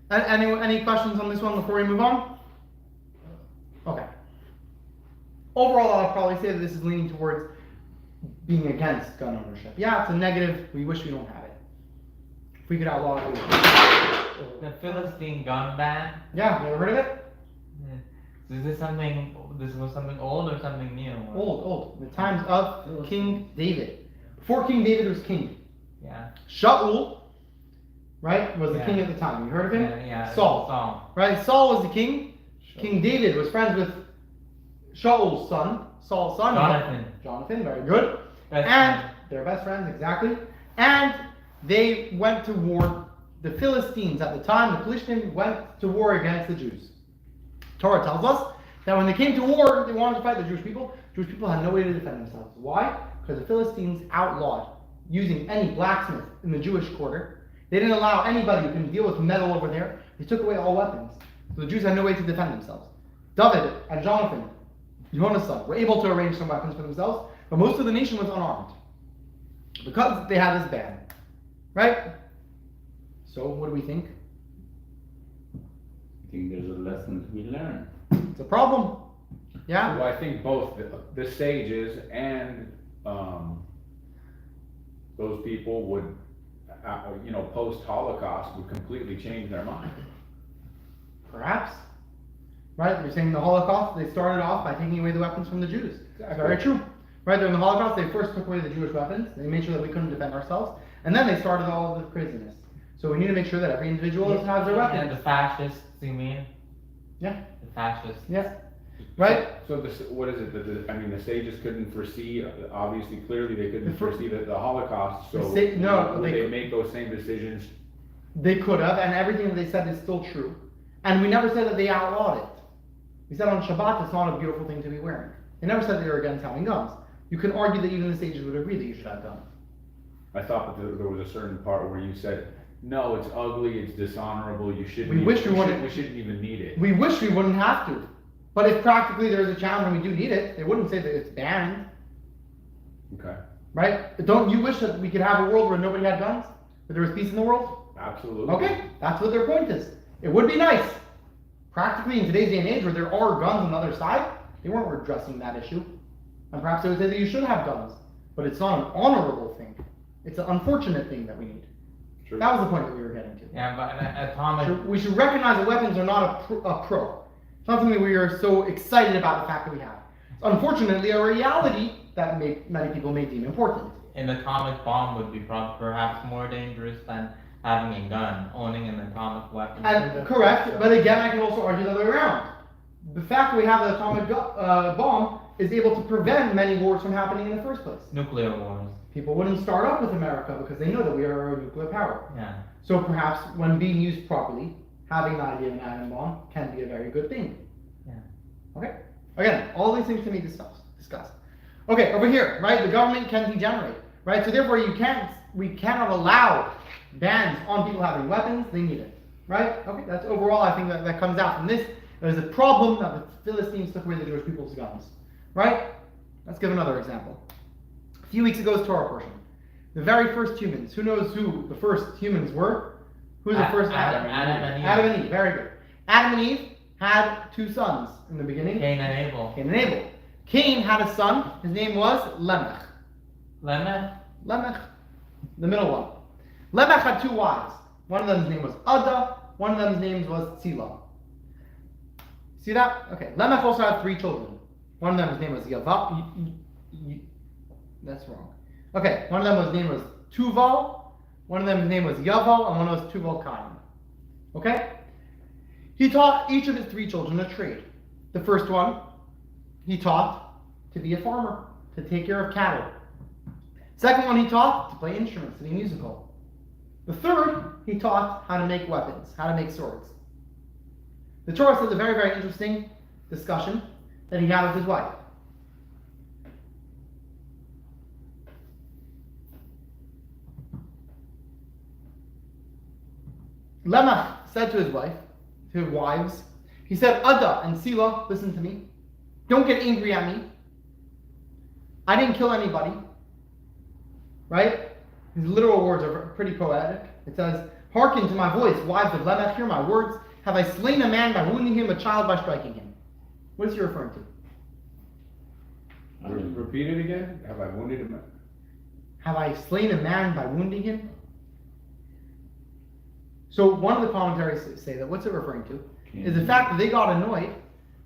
S5: Any questions on this one before we move on? Okay. Overall, I'll probably say that this is leaning towards being against gun ownership. Yeah, it's a negative. We wish we don't have it. If we could outlaw it, we would.
S6: The Philistine gun ban.
S5: Yeah, you ever heard of it?
S6: Is this something? This was something old or something new?
S5: Old. The times of King David. Before King David was king.
S6: Yeah.
S5: Shaul, right, was the
S6: Yeah.
S5: king at the time. You heard of him?
S6: Yeah.
S5: Saul. Right, Saul was the king. King David was friends with Shaul's son, Saul's son. Jonathan, very good. And they're best friends, exactly. And they went to war. The Philistines at the time, the Philistines went to war against the Jews. Torah tells us that when they came to war, they wanted to fight the Jewish people. Jewish people had no way to defend themselves. Why? Because the Philistines outlawed using any blacksmith in the Jewish quarter. They didn't allow anybody who can deal with metal over there. They took away all weapons. So the Jews had no way to defend themselves. David and Jonathan, Jonah's son, were able to arrange some weapons for themselves, but most of the nation was unarmed because they had this ban. Right? So what do we think?
S7: I think there's a lesson to be learned.
S5: It's a problem. Yeah?
S2: Well, I think both the sages and those people would, post-Holocaust would completely change their mind.
S5: Perhaps. Right? You're saying the Holocaust, they started off by taking away the weapons from the Jews.
S2: Exactly.
S5: Very true. Right? During the Holocaust, they first took away the Jewish weapons. They made sure that we couldn't defend ourselves. And then they started all of the craziness. So we need to make sure that every individual has their weapons.
S6: And the fascists, you mean?
S5: Yeah.
S6: The fascists.
S5: Yeah. Right?
S2: So what is it? The sages couldn't foresee. Obviously, clearly, they couldn't foresee the Holocaust. So would they make those same decisions?
S5: They could have, and everything that they said is still true. And we never said that they outlawed it. We said on Shabbat it's not a beautiful thing to be wearing. They never said they were against having guns. You can argue that even the sages would agree that you should have guns.
S2: I thought that there was a certain part where you said, "No, it's ugly. It's dishonorable. You shouldn't.
S5: We
S2: We shouldn't even need it."
S5: We wish we wouldn't have to. But if practically there's a challenge and we do need it, they wouldn't say that it's banned.
S2: Okay.
S5: Right? But don't you wish that we could have a world where nobody had guns? Where there was peace in the world?
S2: Absolutely.
S5: Okay, that's what their point is. It would be nice. Practically in today's day and age where there are guns on the other side, they weren't addressing that issue. And perhaps they would say that you should have guns. But it's not an honorable thing. It's an unfortunate thing that we need.
S2: True.
S5: That was the point that we were getting to.
S6: Yeah, but atomic.
S5: We should recognize that weapons are not a pro. It's not something that we are so excited about the fact that we have. It's unfortunately a reality that many people may deem important.
S6: An atomic bomb would be perhaps more dangerous than having a gun, owning an atomic weapon.
S5: And correct, but again, I can also argue the other way around. The fact that we have the atomic bomb is able to prevent many wars from happening in the first place.
S6: Nuclear wars.
S5: People wouldn't start up with America because they know that we are a nuclear power.
S6: Yeah.
S5: So perhaps when being used properly, having the idea of an atom bomb can be a very good thing.
S6: Yeah.
S5: Okay? Again, all these things can be discussed. Okay, over here, right? The government can degenerate, right? So therefore we cannot allow bans on people having weapons. They need it, right? Okay, that's overall, I think that comes out from this. There's a problem that the Philistines took away the Jewish people's guns, right? Let's give another example. A few weeks ago's Torah portion. The very first humans. Who knows who the first humans were? Who's the first
S6: Adam and Eve.
S5: Adam and Eve, very good. Adam and Eve had two sons in the beginning.
S6: Cain and Abel.
S5: Cain and Abel. Cain had a son. His name was Lamech.
S6: Lemech?
S5: Lamech, the middle one. Lamech had two wives. One of them's name was Ada. One of them's name was Tzila. See that? Okay. Lamech also had three children. One of them's name was Yaval. That's wrong. Okay. One of them name was Tuval. One of them's name was Yaval, and one was Tuval Cain. Okay. He taught each of his three children a trade. The first one, he taught to be a farmer, to take care of cattle. Second one, he taught to play instruments, to be musical. The third, he taught how to make weapons, how to make swords. The Torah says a very, very interesting discussion that he had with his wife. Lamech said to his wife, to his wives, he said, Ada and Sila, listen to me. Don't get angry at me. I didn't kill anybody. Right? His literal words are pretty poetic. It says, "Hearken to my voice, wives of Lamech, hear my words. Have I slain a man by wounding him, a child by striking him?" What is he referring to?
S7: I mean,
S2: Repeat it again, have I wounded him?
S5: Have I slain a man by wounding him? So one of the commentaries say that what's it referring to is the fact that they got annoyed.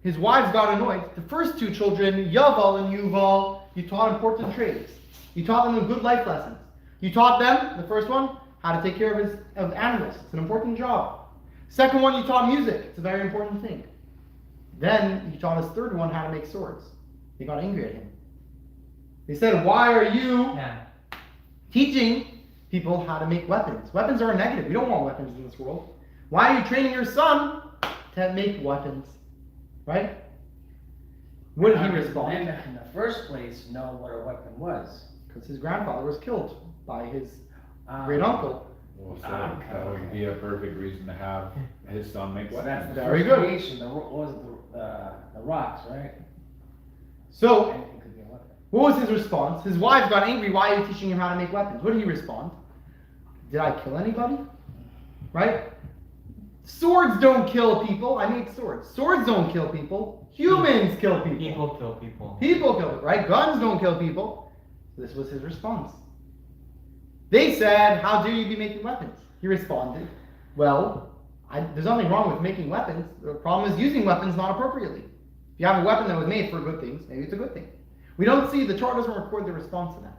S5: His wives got annoyed. The first two children, Yaval and Yuval, you taught important trades. You taught them good life lessons. You taught them, the first one, how to take care of animals. It's an important job. Second one, you taught music. It's a very important thing. Then you taught his third one how to make swords. They got angry at him. They said, "Why are you
S6: Yeah.
S5: teaching people how to make weapons? Weapons are a negative. We don't want weapons in this world. Why are you training your son to make weapons?" Right? What did he
S1: How did
S5: respond?
S1: Lamech in the first place know what a weapon was?
S5: Because his grandfather was killed by his
S1: Um,
S5: great uncle.
S2: Well, so
S1: Ah,
S2: that would be a perfect reason to have his son make
S1: So that's
S2: weapons.
S1: the
S5: Very
S1: first
S5: good.
S1: creation, what was it, the rocks, right?
S5: So,
S1: Anything could be a weapon.
S5: what was his response? His wives got angry. "Why are you teaching him how to make weapons?" What did he respond? "Did I kill anybody?" Right? Swords don't kill people. I made swords. Swords don't kill people. Humans kill people.
S6: People kill people.
S5: People kill people, right? Guns don't kill people. This was his response. They said, "How dare you be making weapons?" He responded, "Well, there's nothing wrong with making weapons. The problem is using weapons not appropriately. If you have a weapon that was made for good things, maybe it's a good thing." We don't see, the Torah doesn't record the response to that,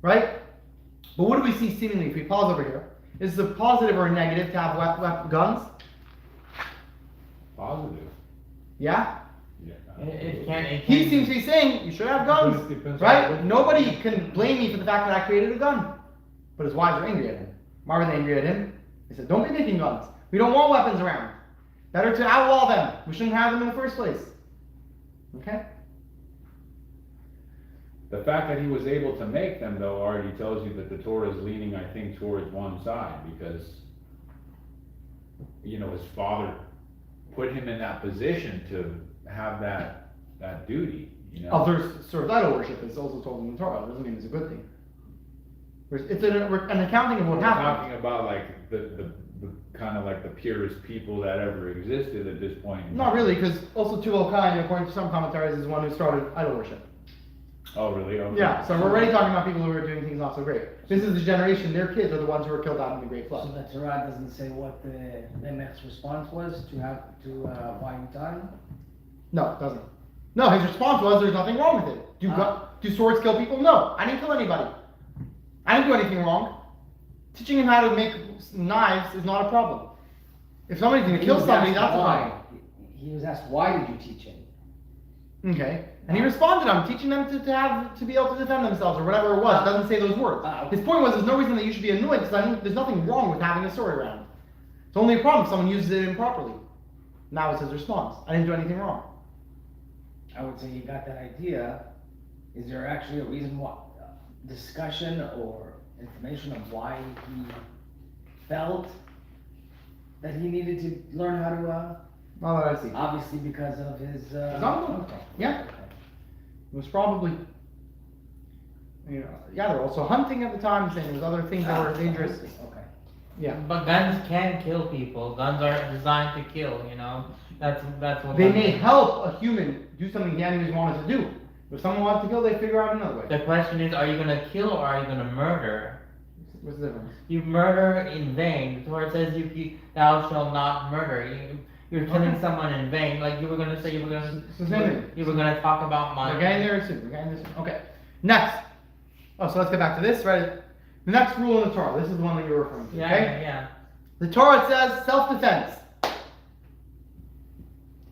S5: right? But what do we see seemingly, if we pause over here? Is it a positive or a negative to have guns?
S2: Positive.
S5: Yeah?
S2: Yeah.
S6: It can't.
S5: He seems to be saying, you should have guns,
S3: Depends on
S5: right?
S3: what-
S5: Nobody can blame me for the fact that I created a gun. But his wives are angry at him. Why were they angry at him? They said, "Don't be making guns. We don't want weapons around. Better to outlaw them. We shouldn't have them in the first place." Okay?
S2: The fact that he was able to make them, though, already tells you that the Torah is leaning, I think, towards one side, because, you know, his father put him in that position to have that duty, you know?
S5: Other sort of idol worship is also told in the Torah. It doesn't mean it's a good thing. It's an accounting of what
S2: We're
S5: happened.
S2: talking about like the kind of like the purest people that ever existed at this point. in
S5: Not
S2: time.
S5: really, because also Tubal Cain, according to some commentaries, is one who started idol worship.
S2: Oh, really? Okay.
S5: Yeah, so we're already talking about people who are doing things not so great. This is the generation, their kids are the ones who were killed out in the Great
S1: So
S5: Flood.
S1: the Torah doesn't say what the Lamech's response was to why you taught him?
S5: No, it doesn't. No, his response was, "There's nothing wrong with it. Do swords kill people? No, I didn't kill anybody. I didn't do anything wrong. Teaching him how to make knives is not a problem. If somebody's going to
S1: He
S5: kill
S1: was
S5: somebody,
S1: asked
S5: that's a
S1: why.
S5: problem."
S1: He was asked, why did you teach him?
S5: Okay. And he responded, "I'm teaching them to be able to defend themselves," or whatever it was. It doesn't say those words.
S1: Okay.
S5: His point was, there's no reason that you should be annoyed, because there's nothing wrong with having a sword around. It's only a problem if someone uses it improperly. And that was his response. "I didn't do anything wrong."
S1: I would say you got that idea. Is there actually a reason why, discussion or information of why he felt that he needed to learn how to,
S5: Not that I see.
S1: obviously because of his,
S5: His uncle.
S1: okay.
S5: Yeah.
S1: Okay.
S5: It was probably, you know, yeah, they were also hunting at the time, saying there's other things that were dangerous.
S1: Okay.
S5: Yeah.
S6: But guns can kill people. Guns are designed to kill. You know. That's what.
S5: They
S6: guns
S5: may
S6: do.
S5: help a human do something he anyways wanted to do. If someone wants to kill, they figure out another way.
S6: The question is, are you gonna kill or are you gonna murder?
S5: What's the difference?
S6: You murder in vain. The Torah says thou shalt not murder. You're killing
S5: Okay.
S6: someone in vain. Like you were gonna say, you were gonna.
S5: It's the same thing.
S6: You were gonna talk about my.
S5: We're getting there soon. We're getting there soon. Okay. Next. Oh, so let's get back to this, right? The next rule in the Torah. This is the one that you're referring to.
S6: Yeah,
S5: Okay.
S6: yeah.
S5: The Torah says self-defense.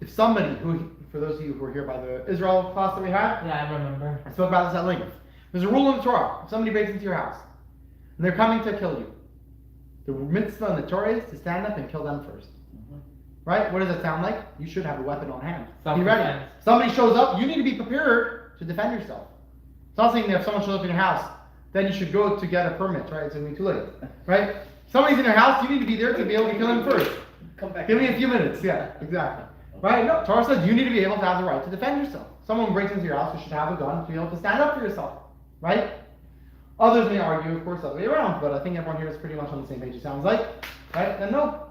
S5: If somebody who, for those of you who were here by the Israel class that we had,
S6: Yeah, I remember.
S5: I spoke about this at length. There's a rule in the Torah. If somebody breaks into your house and they're coming to kill you, the mitzvah in the Torah is to stand up and kill them first. Right? What does it sound like? You should have a weapon on hand. Be ready.
S6: Self-defense.
S5: Somebody shows up, you need to be prepared to defend yourself. It's not saying that if someone shows up in your house, then you should go to get a permit, right? It's gonna be too late. Right? Somebody's in your house, you need to be there to be able to kill him first.
S1: Come back.
S5: Give me a few minutes. Yeah, exactly. Right? No, Torah says you need to be able to have the right to defend yourself. Someone breaks into your house, you should have a gun to be able to stand up for yourself. Right? Others may argue, of course, the other way around, but I think everyone here is pretty much on the same page, it sounds like. Right? Then no.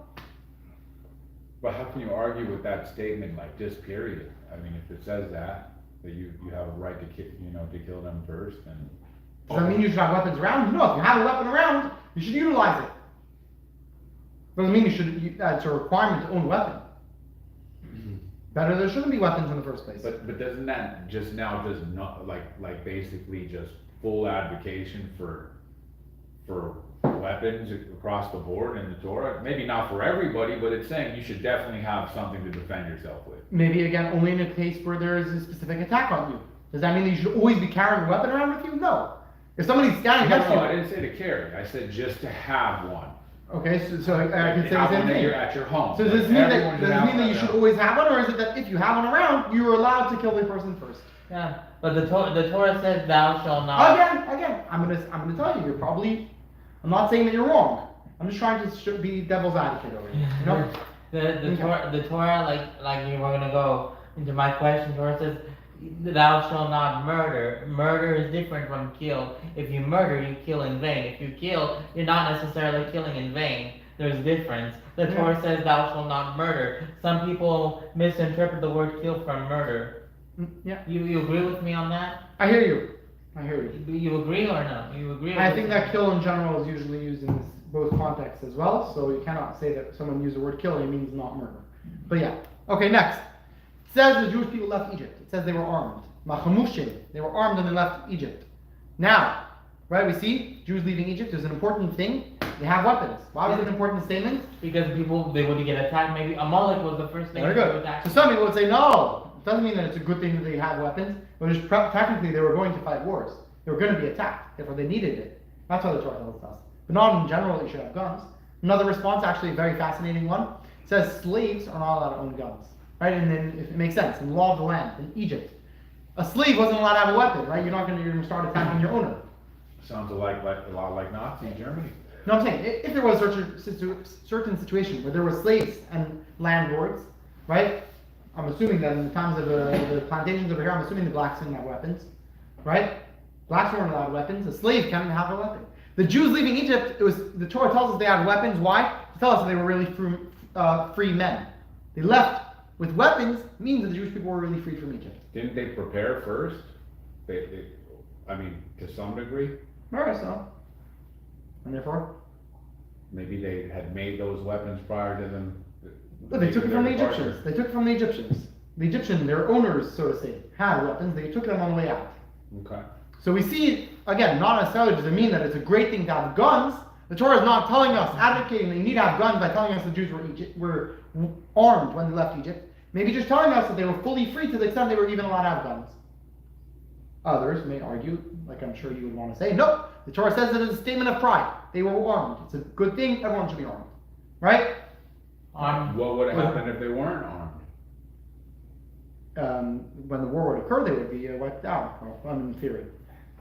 S2: But how can you argue with that statement, like, just period? I mean, if it says that you have a right to kill them first, then.
S5: Does that mean you should have weapons around? No, if you have a weapon around, you should utilize it. Doesn't mean it's a requirement to own a weapon. Better there shouldn't be weapons in the first place.
S2: But doesn't that just not, like basically just full advocation for weapons across the board in the Torah? Maybe not for everybody, but it's saying you should definitely have something to defend yourself with.
S5: Maybe again, only in a case where there is a specific attack on you. Does that mean that you should always be carrying a weapon around with you? No. If somebody's standing
S2: No,
S5: next to you.
S2: I didn't say to carry, I said just to have one.
S5: Okay, so I can say the
S2: Have
S5: same
S2: one that
S5: thing.
S2: you're at your home.
S5: So does
S2: Like,
S5: this mean
S2: everyone
S5: that you should always have one, or is it that if you have one around, you're allowed to kill the person first?
S6: Yeah, but the Torah says thou shalt not.
S5: Again, I'm gonna tell you, I'm not saying that you're wrong. I'm just trying to be devil's advocate over here. You know?
S6: The Torah, like you were gonna go into my question, Torah says, thou shalt not murder. Murder is different from kill. If you murder, you kill in vain. If you kill, you're not necessarily killing in vain. There's difference. The Torah says thou shalt not murder. Some people misinterpret the word kill from murder.
S5: Yeah,
S6: You agree with me on that?
S5: I hear you.
S6: Do you agree or no? You agree? Or
S5: I think that kill in general is usually used in both contexts as well, so you cannot say that someone used the word kill, it means not murder. But yeah. Okay, next. It says the Jewish people left Egypt. It says they were armed. Machamushim. They were armed and they left Egypt. Now, right, we see Jews leaving Egypt is an important thing. They have weapons. Why was it an important statement?
S6: Because they would get attacked. Maybe Amalek was the first thing
S5: Very
S6: to
S5: good.
S6: attack.
S5: So some people would say, no, it doesn't mean that it's a good thing that they have weapons, but it's technically they were going to fight wars. They were going to be attacked, therefore they needed it. That's why the Torah tells us. But not in general, you should have guns. Another response, actually a very fascinating one, says slaves are not allowed to own guns. Right? And then if it makes sense, in the law of the land, in Egypt, a slave wasn't allowed to have a weapon, right? You're going to start attacking your owner.
S2: Sounds a lot like Nazi Germany.
S5: No, I'm saying, if there was a certain situation where there were slaves and landlords, right? I'm assuming that in the times of the plantations over here, I'm assuming the blacks didn't have weapons, right? Blacks weren't allowed weapons. A slave can't have a weapon. The Jews leaving Egypt, the Torah tells us they had weapons. Why? To tell us that they were really free men. They left with weapons, means that the Jewish people were really free from Egypt.
S2: Didn't they prepare first? I mean, to some degree.
S5: Alright, so. And therefore?
S2: Maybe they had made those weapons prior to them.
S5: But they took it from the
S2: their
S5: Egyptians. They took it from the Egyptians. The Egyptian, their owners, so to say, had weapons. They took them on the way out.
S2: Okay.
S5: So we see, again, not necessarily does it mean that it's a great thing to have guns. The Torah is not telling us, advocating that you need to have guns by telling us the Jews were armed when they left Egypt. Maybe just telling us that they were fully free to the extent they were even allowed to have guns. Others may argue, like I'm sure you would want to say, no, the Torah says that it's a statement of pride. They were armed. It's a good thing, everyone should be armed. Right?
S2: What would have happened if they weren't armed?
S5: When the war would occur, they would be wiped out, in theory.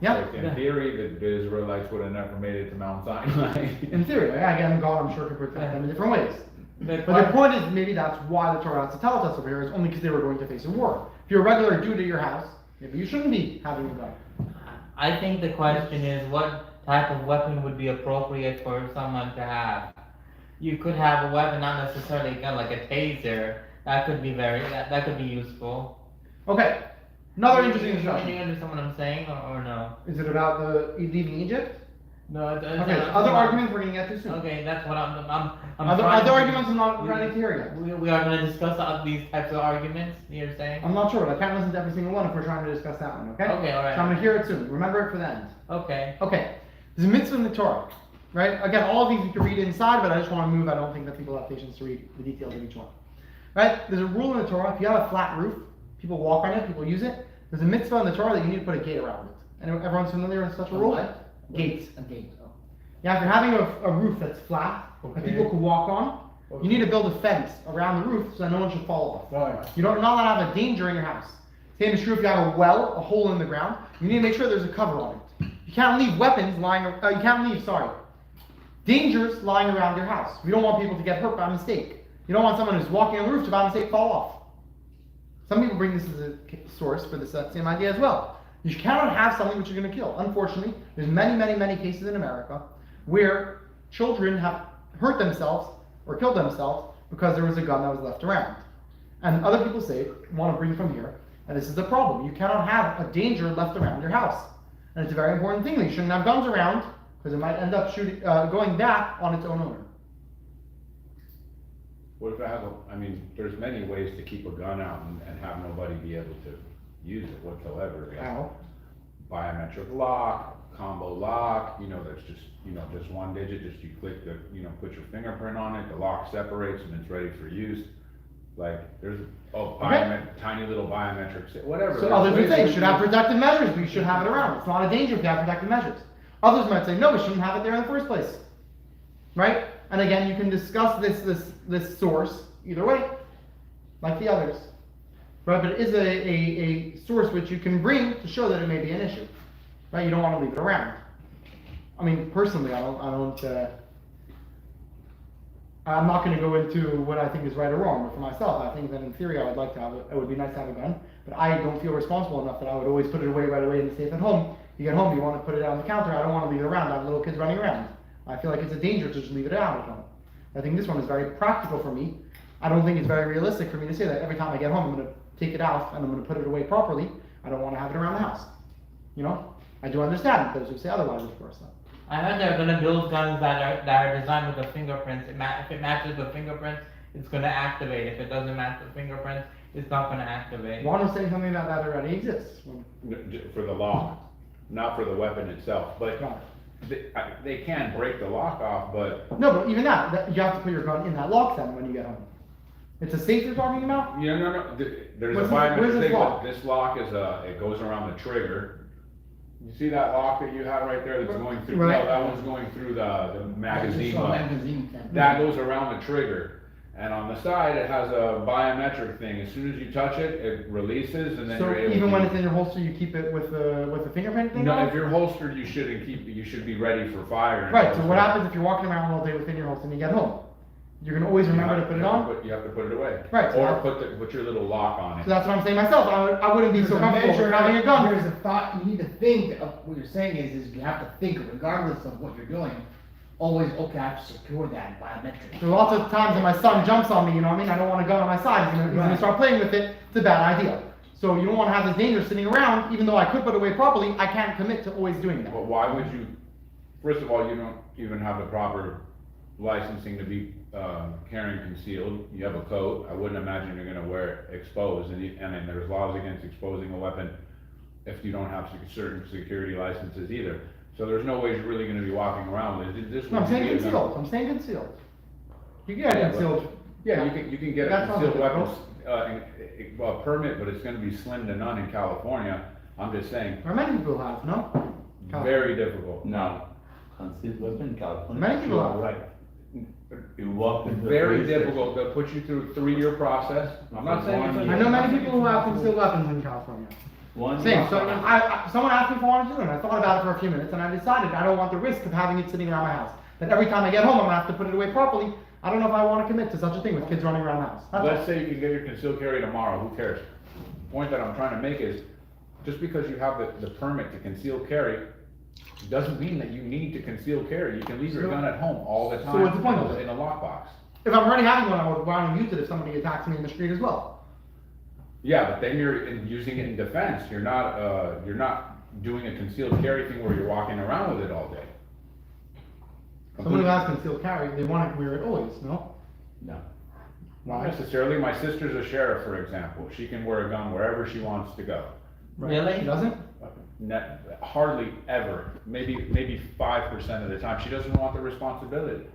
S5: Yeah?
S2: Like, in theory, the Israelites would have never made it to Mount Sinai.
S5: In theory. Again, God, I'm sure, could protect them in different ways.
S6: But
S5: But the point is, maybe that's why the Torah has to tell us over here, is only because they were going to face a war. If you're a regular dude at your house, maybe you shouldn't be having a gun.
S6: I think the question is what type of weapon would be appropriate for someone to have. You could have a weapon, not necessarily a gun, like a taser. That could be that could be useful.
S5: Okay, another interesting
S6: You
S5: discussion.
S6: understand what I'm saying, or no?
S5: Is it about the leaving Egypt?
S6: No.
S5: Okay, other arguments we're going to get to soon.
S6: Okay, that's what I'm
S5: Other
S6: trying to-
S5: arguments I'm not ready to hear yet.
S6: We are going to discuss these types of arguments. You're saying?
S5: I'm not sure, but I can't listen to every single one if we're trying to discuss that one, okay?
S6: Okay, alright.
S5: So I'm going to hear it soon. Remember it for the end.
S6: Okay.
S5: Okay, there's a mitzvah in the Torah, right? Again, all of these you can read inside, but I just want to move. I don't think that people have patience to read the details of each one. Right? There's a rule in the Torah. If you have a flat roof, people walk on it, people use it. There's a mitzvah in the Torah that you need to put a gate around it. And everyone's familiar with such a rule? Gate.
S1: A gate, oh.
S5: Yeah, if you're having a roof that's flat, that
S6: Okay.
S5: people can walk on, you need to build a fence around the roof so that no one should fall off.
S1: Right.
S5: You're not allowed to have a danger in your house. Same is true if you have a well, a hole in the ground. You need to make sure there's a cover on it. You can't leave weapons lying. Dangers lying around your house. We don't want people to get hurt by mistake. You don't want someone who's walking on the roof to by mistake fall off. Some people bring this as a source for this same idea as well. You cannot have something which is going to kill. Unfortunately, there's many cases in America where children have hurt themselves or killed themselves because there was a gun that was left around. And other people want to bring from here, and this is the problem. You cannot have a danger left around your house. And it's a very important thing that you shouldn't have guns around because it might end up going back on its own owner.
S2: What if I mean, there's many ways to keep a gun out and have nobody be able to use it whatsoever.
S5: How?
S2: Biometric lock, combo lock, that's just one digit, just you click put your fingerprint on it, the lock separates and it's ready for use. Like, there's, tiny little biometrics, whatever.
S5: So others would say you should have protective measures, but you should have it around. It's not a danger if you have protective measures. Others might say, no, we shouldn't have it there in the first place. Right? And again, you can discuss this source either way, like the others. Right? But it is a source which you can bring to show that it may be an issue. Right? You don't want to leave it around. I mean, personally, I'm not going to go into what I think is right or wrong, but for myself, I think that in theory I would like to have it. It would be nice to have a gun, but I don't feel responsible enough that I would always put it away right away in the safe at home. You get home, you want to put it on the counter. I don't want to leave it around. I have little kids running around. I feel like it's a danger to just leave it out at home. I think this one is very practical for me. I don't think it's very realistic for me to say that every time I get home, I'm going to take it out and I'm going to put it away properly. I don't want to have it around the house. I do understand those who say otherwise, of course.
S6: I heard they're gonna build guns that are designed with the fingerprints. If it matches the fingerprints, it's gonna activate. If it doesn't match the fingerprints, it's not gonna activate.
S5: Juan was saying something that already exists.
S2: For the lock, not for the weapon itself, but they can break the lock off, but.
S5: No, but even that, you have to put your gun in that lock then when you get home. It's a safe you're talking about?
S2: Yeah, no, there's
S5: Where's
S2: a biometric
S5: this
S2: thing,
S5: lock?
S2: but this lock is it goes around the trigger. You see that lock that you have right there that's going through,
S5: Right.
S2: no, that one's going through the magazine
S1: So
S2: button.
S1: magazine thing.
S2: That goes around the trigger, and on the side, it has a biometric thing. As soon as you touch it, it releases, and then
S5: So
S2: you're able to.
S5: even when it's in your holster, you keep it with the fingerprint thing
S2: No,
S5: on?
S2: if you're holstered, you should be ready for fire. and
S5: Right, so
S2: holster.
S5: what happens if you're walking around all day within your holster and you get home? You're gonna always remember to put it on?
S2: You have to put it away.
S5: Right, so
S2: Or
S5: that-
S2: put your little lock on
S5: So
S2: it.
S5: that's what I'm saying myself. I wouldn't be so comfortable with having a gun.
S1: There's a thought, you need to think of what you're saying is you have to think regardless of what you're doing. Always, okay, I have to secure that biometric.
S5: There's lots of times when my son jumps on me, you know what I mean? I don't want a gun on my side. He's gonna
S1: Right.
S5: start playing with it. It's a bad idea. So you don't wanna have this danger sitting around, even though I could put it away properly, I can't commit to always doing that.
S2: But why would you, first of all, you don't even have the proper licensing to be carrying concealed. You have a coat. I wouldn't imagine you're gonna wear it exposed, and then there's laws against exposing a weapon if you don't have certain security licenses either. So there's no way you're really gonna be walking around with it. This
S5: No, I'm
S2: would be
S5: saying
S2: a gun.
S5: concealed. I'm saying concealed. You can get
S2: Yeah, but-
S5: concealed.
S2: Yeah, you can get a
S5: That's
S2: concealed
S5: not
S2: weapons, permit, but it's gonna be slim to none in California. I'm just saying,
S5: Or many people have, no?
S2: very difficult.
S7: No, concealed weapon in California.
S5: Many people
S7: you are
S5: have.
S7: right. You walk into. the
S2: Very
S7: police station.
S2: difficult, they'll put you through a 3-year process. I'm not saying it's.
S5: I know many people who have concealed weapons in California.
S7: One.
S5: Same, so someone asked me if I wanted to do it, and I thought about it for a few minutes, and I decided I don't want the risk of having it sitting around my house. That every time I get home, I'm gonna have to put it away properly. I don't know if I wanna commit to such a thing with kids running around the house. That's all.
S2: Let's say you can get your concealed carry tomorrow, who cares? The point that I'm trying to make is, just because you have the permit to conceal carry, doesn't mean that you need to conceal carry. You can leave your
S5: So-
S2: gun at home all the time.
S5: so what's the point of it?
S2: In a lockbox.
S5: If I'm already having one, I would want to use it if somebody attacks me in the street as well.
S2: Yeah, but then you're using it in defense. You're not doing a concealed carry thing where you're walking around with it all day.
S5: Someone who has concealed carry, they want to wear it always, no?
S7: No.
S2: Not necessarily. My sister's a sheriff, for example. She can wear a gun wherever she wants to go.
S5: Right.
S6: Really?
S5: She doesn't?
S2: Hardly ever. Maybe 5% of the time. She doesn't want the responsibility.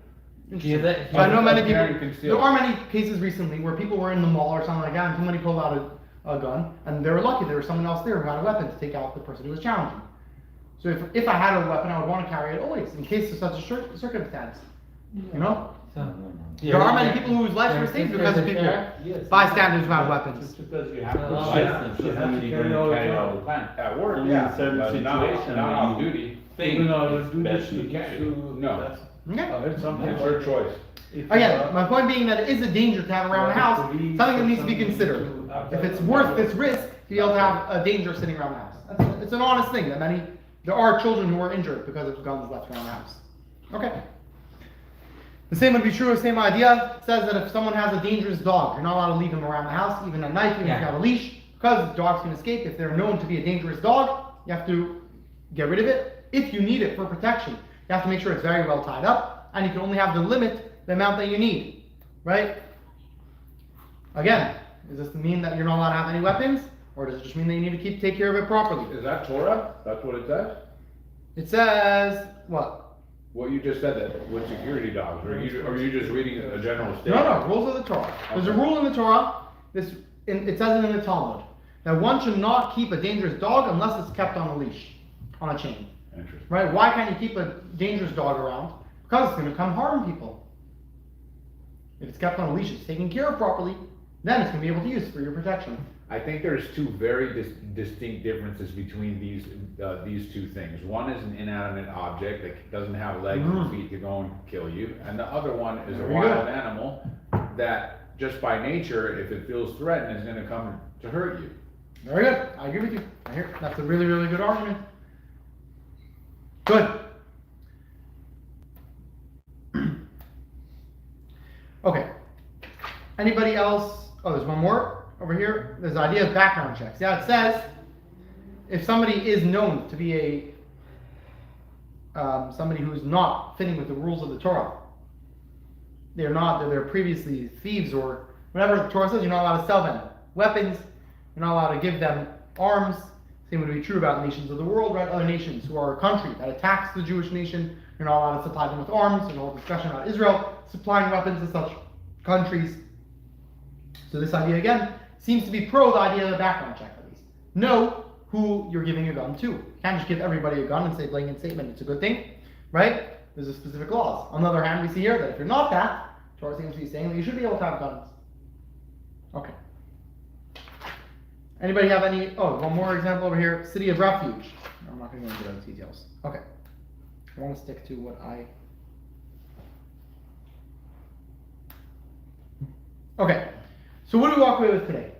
S5: So I know many
S2: Carrying
S5: people,
S2: concealed.
S5: there are many cases recently where people were in the mall or something like that and somebody pulled out a gun and they were lucky there was someone else there who had a weapon to take out the person who was challenging. So if I had a weapon, I would want to carry it always in case of such a circumstance, you know?
S6: So,
S5: There are many people whose lives were saved because of people, bystanders who have weapons.
S7: Just because you have a
S6: Oh,
S7: license
S3: yeah.
S7: doesn't mean you're gonna carry all the time.
S2: At work,
S7: Only
S2: yeah,
S7: in certain
S2: but not
S7: situations
S2: off
S7: when you
S2: duty.
S7: think it's best to carry.
S2: No.
S5: Okay?
S2: It's your choice.
S5: Again, my point being that it is a danger to have around the house, something that needs to be considered. If it's worth this risk, be able to have a danger sitting around the house. It's an honest thing that there are children who are injured because of guns left around the house. Okay. The same would be true, same idea. It says that if someone has a dangerous dog, you're not allowed to leave him around the house, even at night, even if you have a leash, because dogs can escape. If they're known to be a dangerous dog, you have to get rid of it. If you need it for protection, you have to make sure it's very well tied up, and you can only have the amount that you need, right? Again, does this mean that you're not allowed to have any weapons, or does it just mean that you need to take care of it properly?
S2: Is that Torah? That's what it says?
S5: It says, what?
S2: What you just said, that with security dogs, or are you just reading a general
S5: No,
S2: statement?
S5: no, rules of the Torah. There's a rule in the Torah, it says it in the Talmud, that one should not keep a dangerous dog unless it's kept on a leash, on a chain.
S2: Interesting.
S5: Right? Why can't you keep a dangerous dog around? Because it's going to come harm people. If it's kept on a leash, it's taken care of properly, then it's going to be able to use it for your protection.
S2: I think there's two very distinct differences between these two things. One is an inanimate object that doesn't have legs and feet to go and kill you, and the other one is a
S5: There you
S2: wild
S5: go.
S2: animal that just by nature, if it feels threatened, is going to come to hurt you.
S5: Very good. I agree with you. I hear that's a really, really good argument. Good. Okay. Anybody else? Oh, there's one more over here. There's the idea of background checks. Yeah, it says if somebody is known to be somebody who's not fitting with the rules of the Torah, they're previously thieves or whatever the Torah says, you're not allowed to sell them weapons, you're not allowed to give them arms. Same would be true about nations of the world, right? Other nations who are a country that attacks the Jewish nation, you're not allowed to supply them with arms. There's a whole discussion about Israel supplying weapons to such countries. So this idea, again, seems to be pro the idea of a background check, at least. Know who you're giving a gun to. You can't just give everybody a gun and say blanket statement, it's a good thing, right? There's a specific laws. On the other hand, we see here that if you're not that, Torah seems to be saying that you should be able to have guns. Okay. Anybody have any, one more example over here, city of refuge. I'm not going to go into those details. Okay. I want to stick to what Okay. So what do we walk away with today?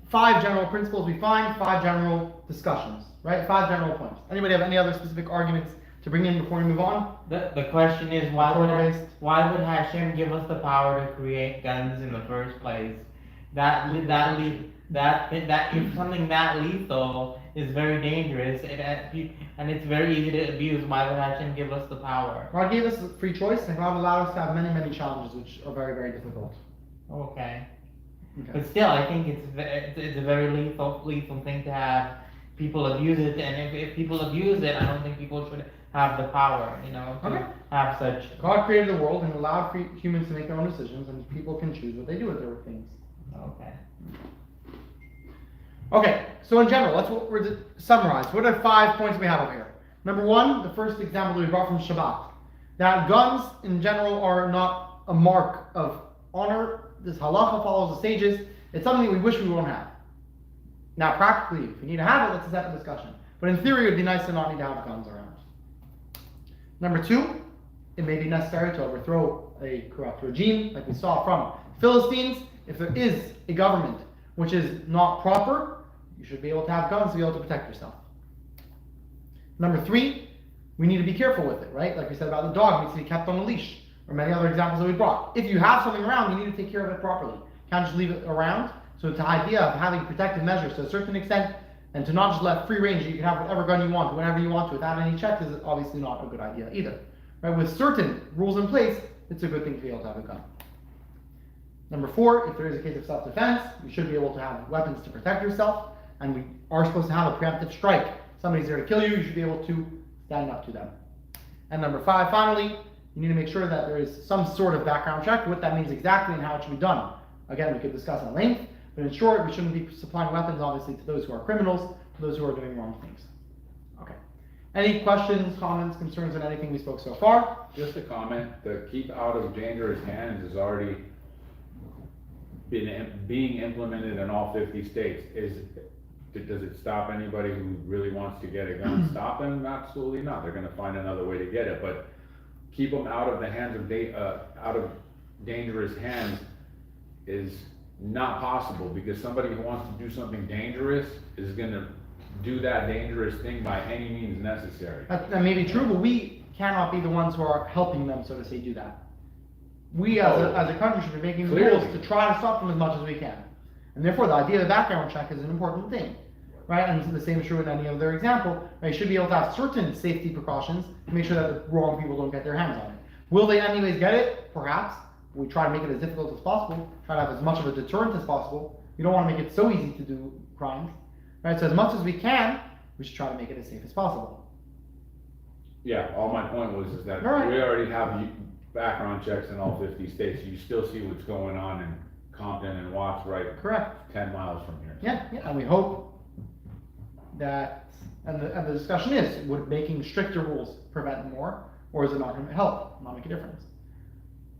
S5: 5 general principles we find, 5 general discussions, right? 5 general points. Anybody have any other specific arguments to bring in before we move on?
S6: The question is, why would
S5: Torah-based.
S6: Hashem give us the power to create guns in the first place? If something that lethal is very dangerous and it's very easy to abuse, why would Hashem give us the power?
S5: God gave us free choice and God allowed us to have many, many challenges which are very, very difficult.
S6: Okay.
S5: Okay.
S6: But still, I think it's a very lethal thing to have people abuse it, and if people abuse it, I don't think people should have the power, to have such.
S5: God created the world and allowed humans to make their own decisions, and people can choose what they do with their things.
S6: Okay.
S5: Okay, so in general, let's summarize. What are 5 points we have up here? Number 1, the first example that we brought from Shabbat, that guns in general are not a mark of honor. This halacha follows the sages. It's something we wish we won't have. Now, practically, if we need to have it, that's a separate discussion. But in theory, it would be nice to not need to have guns around. Number 2, it may be necessary to overthrow a corrupt regime, like we saw from Philistines. If there is a government which is not proper, you should be able to have guns to be able to protect yourself. Number 3, we need to be careful with it, right? Like we said about the dog, it needs to be kept on a leash, or many other examples that we brought. If you have something around, you need to take care of it properly. You can't just leave it around. So the idea of having protective measures to a certain extent, and to not just let free range, you can have whatever gun you want, whenever you want to, without any checks, is obviously not a good idea either. Right? With certain rules in place, it's a good thing to be able to have a gun. Number 4, if there is a case of self-defense, you should be able to have weapons to protect yourself, and we are supposed to have a preemptive strike. Somebody's there to kill you, you should be able to stand up to them. And number 5, finally, you need to make sure that there is some sort of background check, what that means exactly and how it should be done. Again, we could discuss at length, but in short, we shouldn't be supplying weapons, obviously, to those who are criminals, to those who are doing wrong things. Okay. Any questions, comments, concerns on anything we spoke so far?
S2: Just a comment, the keep out of dangerous hands has already being implemented in all 50 states. Does it stop anybody who really wants to get a gun? Stop them? Absolutely not. They're going to find another way to get it. But keep them out of the hands of out of dangerous hands is not possible, because somebody who wants to do something dangerous is gonna do that dangerous thing by any means necessary.
S5: That may be true, but we cannot be the ones who are helping them, so to say, do that. We as a country should be making rules
S2: Clearly.
S5: to try to stop them as much as we can. And therefore, the idea of the background check is an important thing, right? And the same is true in any other example, right? You should be able to have certain safety precautions to make sure that the wrong people don't get their hands on it. Will they anyways get it? Perhaps. We try to make it as difficult as possible, try to have as much of a deterrent as possible. We don't want to make it so easy to do crimes, right? So as much as we can, we should try to make it as safe as possible.
S2: Yeah, all my point was is that
S5: Right.
S2: we already have background checks in all 50 states. You still see what's going on in Compton and Watts, right,
S5: Correct.
S2: 10 miles from here.
S5: Yeah, and we hope that, and the discussion is, would making stricter rules prevent more, or is it not going to help, not make a difference?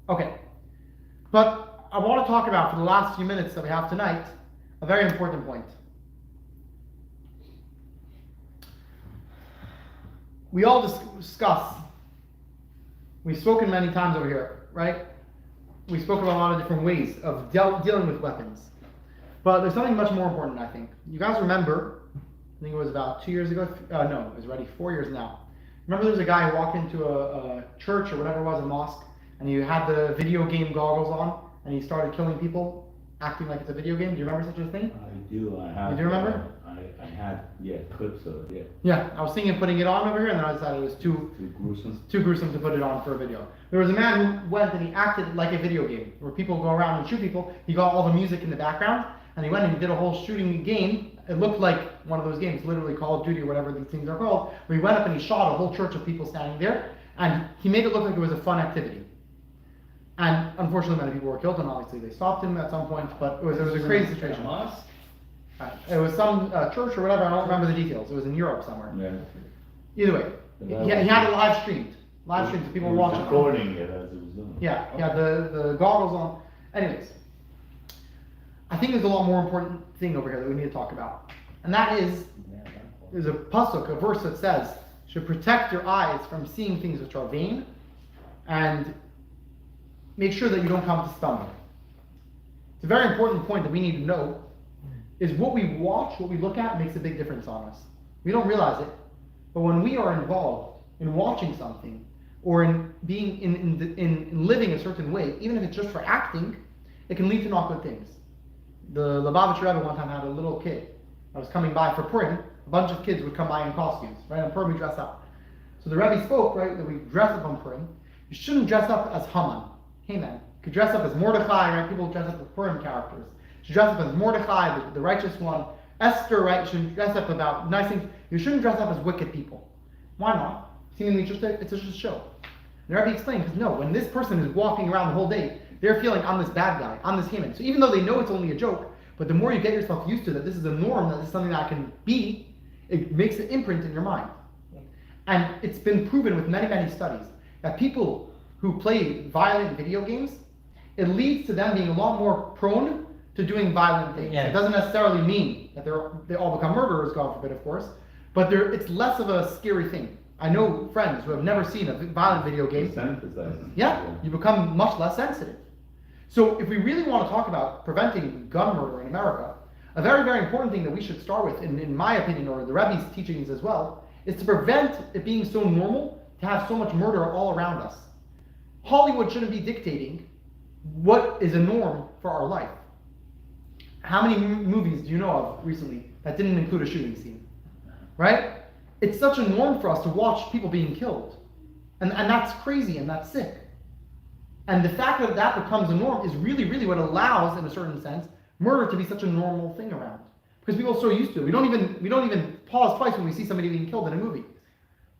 S5: Okay, but I want to talk about, for the last few minutes that we have tonight, a very important point. We all discuss, we've spoken many times over here, right? We spoke about a lot of different ways of dealing with weapons. But there's something much more important, I think. You guys remember, I think it was about 2 years ago, no, it was already 4 years now. Remember there was a guy who walked into a church or whatever it was, a mosque, and he had the video game goggles on, and he started killing people, acting like it's a video game. Do you remember such a thing?
S7: I do, I have.
S5: You do remember?
S7: I had, yeah, clips of it, yeah.
S5: Yeah, I was thinking of putting it on over here, and then I decided it was
S7: Too gruesome.
S5: too gruesome to put it on for a video. There was a man who went and he acted like a video game, where people go around and shoot people. He got all the music in the background, and he went and he did a whole shooting game. It looked like one of those games, literally Call of Duty or whatever these things are called, where he went up and he shot a whole church of people standing there, and he made it look like it was a fun activity. And unfortunately, many people were killed, and obviously they stopped him at some point, but it was a crazy situation. It was some church or whatever, I don't remember the details. It was in Europe somewhere.
S7: Yeah.
S5: Either way, he had it live streamed. Live streamed, so people were watching.
S7: Recording it as it was done.
S5: Yeah, he had the goggles on. Anyways, I think there's a lot more important thing over here that we need to talk about. And that is, there's a pasuk, a verse that says, should protect your eyes from seeing things which are vain, and make sure that you don't come to stumble. It's a very important point that we need to know, is what we watch, what we look at, makes a big difference on us. We don't realize it, but when we are involved in watching something, or in being in living a certain way, even if it's just for acting, it can lead to not good things. The Lubavitcher Rebbe one time had a little kid that was coming by for Purim. A bunch of kids would come by in costumes, right? On Purim we dress up. So the Rebbe spoke, right, that we dress up on Purim. You shouldn't dress up as Haman. You could dress up as Mordechai, right? People dress up as Purim characters. You should dress up as Mordechai, the righteous one. Esther, right? You shouldn't dress up about nice things. You shouldn't dress up as wicked people. Why not? Seemingly it's just a show. The Rebbe explained, because no, when this person is walking around the whole day, they're feeling, I'm this bad guy, I'm this Haman. So even though they know it's only a joke, but the more you get yourself used to that this is a norm, that this is something that I can be, it makes an imprint in your mind. And it's been proven with many, many studies that people who play violent video games, it leads to them being a lot more prone to doing violent things.
S6: Yeah.
S5: It doesn't necessarily mean that they all become murderers, God forbid, of course, but it's less of a scary thing. I know friends who have never seen a violent video game.
S7: Desensitizing.
S5: Yeah, you become much less sensitive. So if we really want to talk about preventing gun murder in America, a very, very important thing that we should start with, in my opinion, or the Rebbe's teachings as well, is to prevent it being so normal to have so much murder all around us. Hollywood shouldn't be dictating what is a norm for our life. How many movies do you know of recently that didn't include a shooting scene? Right? It's such a norm for us to watch people being killed. And that's crazy and that's sick. And the fact that that becomes a norm is really, really what allows, in a certain sense, murder to be such a normal thing around. Because people are so used to it. We don't even pause twice when we see somebody being killed in a movie.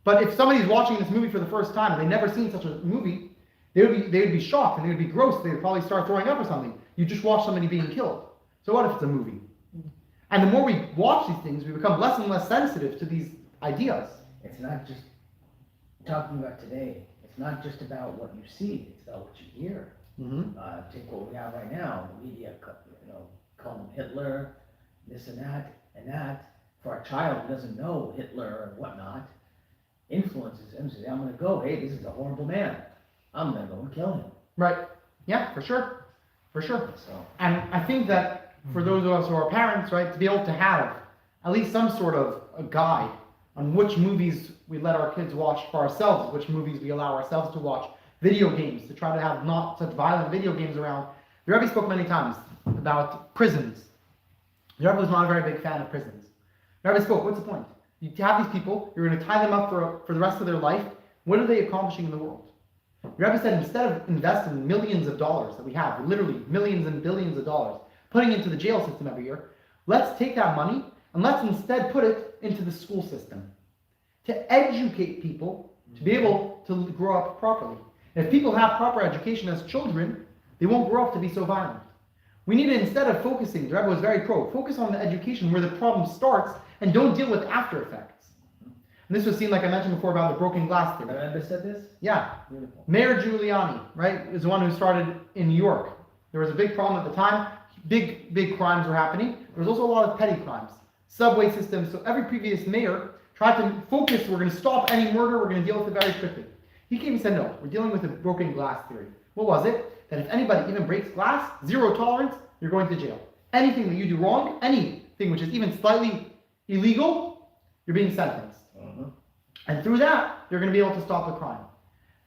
S5: But if somebody's watching this movie for the first time and they've never seen such a movie, they would be shocked and they would be gross. They would probably start throwing up or something. You just watch somebody being killed. So what if it's a movie? And the more we watch these things, we become less and less sensitive to these ideas.
S1: It's not just talking about today. It's not just about what you see. It's about what you hear.
S5: Mm-hmm.
S1: Take what we have right now. The media, call him Hitler, this and that and that. For a child who doesn't know Hitler and whatnot, influences him. Says, I'm going to go. Hey, this is a horrible man. I'm going to go and kill him.
S5: Right. Yeah, for sure. For sure.
S1: So,
S5: And I think that for those of us who are parents, right, to be able to have at least some sort of a guide on which movies we let our kids watch for ourselves, which movies we allow ourselves to watch, video games, to try to have not such violent video games around. The Rebbe spoke many times about prisons. The Rebbe was not a very big fan of prisons. The Rebbe spoke, what's the point? You have these people, you're going to tie them up for the rest of their life. What are they accomplishing in the world? The Rebbe said, instead of investing millions of dollars that we have, literally millions and billions of dollars, putting into the jail system every year, let's take that money and let's instead put it into the school system to educate people to be able to grow up properly. And if people have proper education as children, they won't grow up to be so violent. We need to, instead of focusing, the Rebbe was very pro, focus on the education where the problem starts and don't deal with after effects. And this was seen, like I mentioned before, about the broken glass theory.
S1: the Rebbe said this?
S5: Yeah.
S1: Beautiful.
S5: Mayor Giuliani, right, is the one who started in New York. There was a big problem at the time. Big crimes were happening. There was also a lot of petty crimes. Subway systems. So every previous mayor tried to focus, we're going to stop any murder, we're going to deal with it very quickly. He came and said, no, we're dealing with the broken glass theory. What was it? That if anybody even breaks glass, zero tolerance, you're going to jail. Anything that you do wrong, anything which is even slightly illegal, you're being sentenced. And through that, you're going to be able to stop the crime.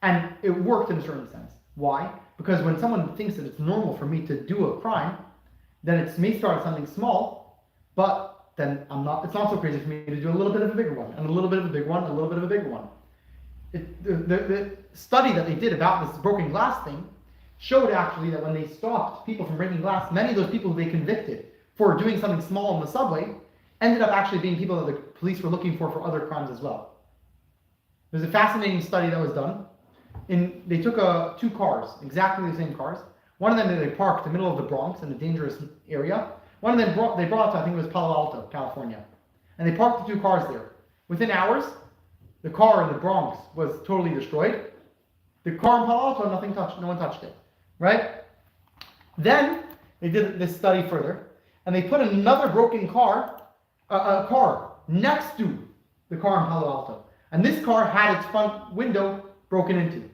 S5: And it worked in a certain sense. Why? Because when someone thinks that it's normal for me to do a crime, then it may start as something small, but then it's not so crazy for me to do a little bit of a bigger one, and a little bit of a big one, and a little bit of a bigger one. The study that they did about this broken glass thing showed actually that when they stopped people from breaking glass, many of those people who they convicted for doing something small in the subway ended up actually being people that the police were looking for other crimes as well. There's a fascinating study that was done. They took two cars, exactly the same cars. One of them they parked in the middle of the Bronx in a dangerous area. One of them they brought to, I think it was Palo Alto, California. And they parked the two cars there. Within hours, the car in the Bronx was totally destroyed. The car in Palo Alto, no one touched it, right? Then they did this study further, and they put another broken car, a car next to the car in Palo Alto. And this car had its front window broken into.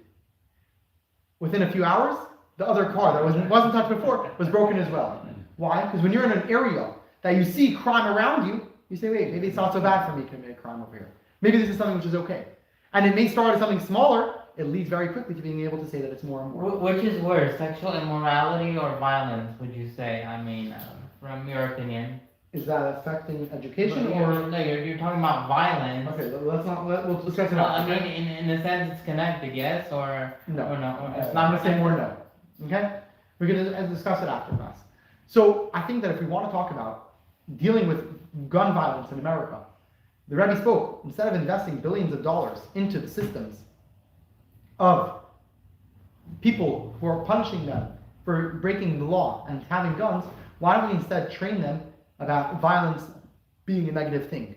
S5: Within a few hours, the other car that wasn't touched before was broken as well. Why? Because when you're in an area that you see crime around you, you say, wait, maybe it's not so bad for me to commit a crime over here. Maybe this is something which is okay. And it may start as something smaller, it leads very quickly to being able to say that it's more and more.
S6: Which is worse, sexual immorality or violence, would you say? I mean, from your opinion.
S5: Is that affecting education
S6: No, you're talking about violence.
S5: Okay, we'll discuss it
S6: I
S5: out.
S6: mean, in a sense, it's connected, yes, or
S5: No.
S6: or no? It's
S5: I'm
S6: not
S5: going to say more no. Okay? We're going to discuss it after class. So I think that if we want to talk about dealing with gun violence in America, the Rebbe spoke, instead of investing billions of dollars into the systems of people who are punishing them for breaking the law and having guns, why don't we instead train them about violence being a negative thing?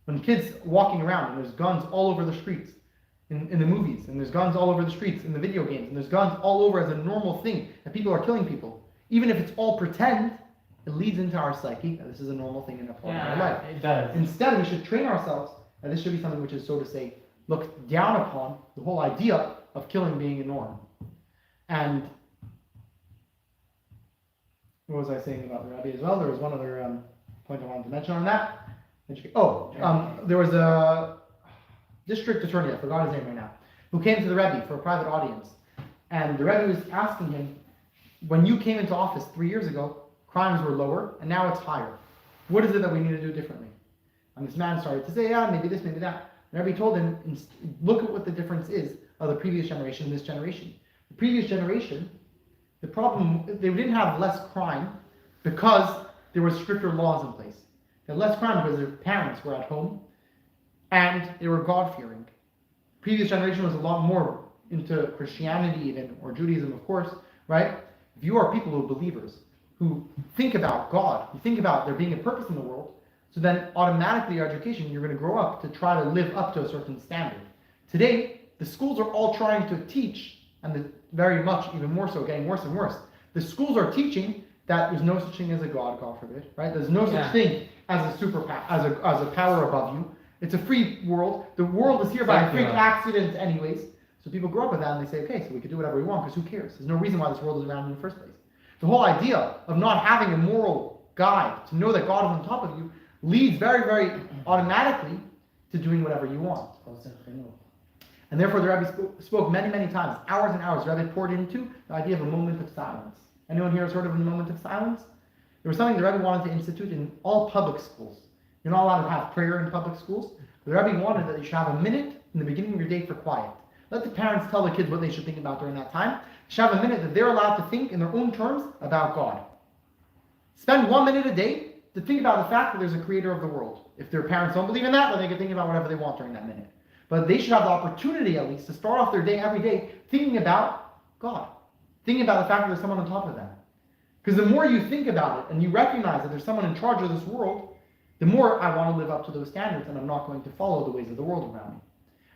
S5: When kids walking around and there's guns all over the streets in the movies, and there's guns all over the streets in the video games, and there's guns all over as a normal thing that people are killing people, even if it's all pretend, it leads into our psyche that this is a normal thing in a part of our life.
S6: it does.
S5: Instead, we should train ourselves that this should be something which is, so to say, looked down upon, the whole idea of killing being a norm. And what was I saying about the Rabbi as well? There was one other point I wanted to mention on that. There was a district attorney, I forgot his name right now, who came to the Rebbe for a private audience. And the Rebbe was asking him, when you came into office 3 years ago, crimes were lower, and now it's higher. What is it that we need to do differently? And this man started to say, yeah, maybe this, maybe that. And Rebbe told him, look at what the difference is of the previous generation and this generation. The previous generation, the problem, they didn't have less crime because there were stricter laws in place. They had less crime because their parents were at home and they were God-fearing. Previous generation was a lot more into Christianity even, or Judaism, of course, right? If you are people who are believers, who think about God, you think about there being a purpose in the world, so then automatically your education, you're going to grow up to try to live up to a certain standard. Today, the schools are all trying to teach, and very much, even more so, getting worse and worse. The schools are teaching that there's no such thing as a God, God forbid, right? There's no such thing as a as a power above you. It's a free world. The world is here by a freak accident anyways. So people grow up with that and they say, okay, so we can do whatever we want because who cares? There's no reason why this world is around in the first place. The whole idea of not having a moral guide to know that God is on top of you leads very, very automatically to doing whatever you want. And therefore the Rebbe spoke many, many times, hours and hours. The Rebbe poured into the idea of a moment of silence. Anyone here has heard of a moment of silence? There was something the Rebbe wanted to institute in all public schools. You're not allowed to have prayer in public schools. The Rebbe wanted that you should have a minute in the beginning of your day for quiet. Let the parents tell the kids what they should think about during that time. You should have a minute that they're allowed to think in their own terms about God. Spend 1 minute a day to think about the fact that there's a creator of the world. If their parents don't believe in that, then they can think about whatever they want during that minute. But they should have the opportunity, at least, to start off their day every day thinking about God. Thinking about the fact that there's someone on top of them. Because the more you think about it and you recognize that there's someone in charge of this world, the more I want to live up to those standards and I'm not going to follow the ways of the world around me.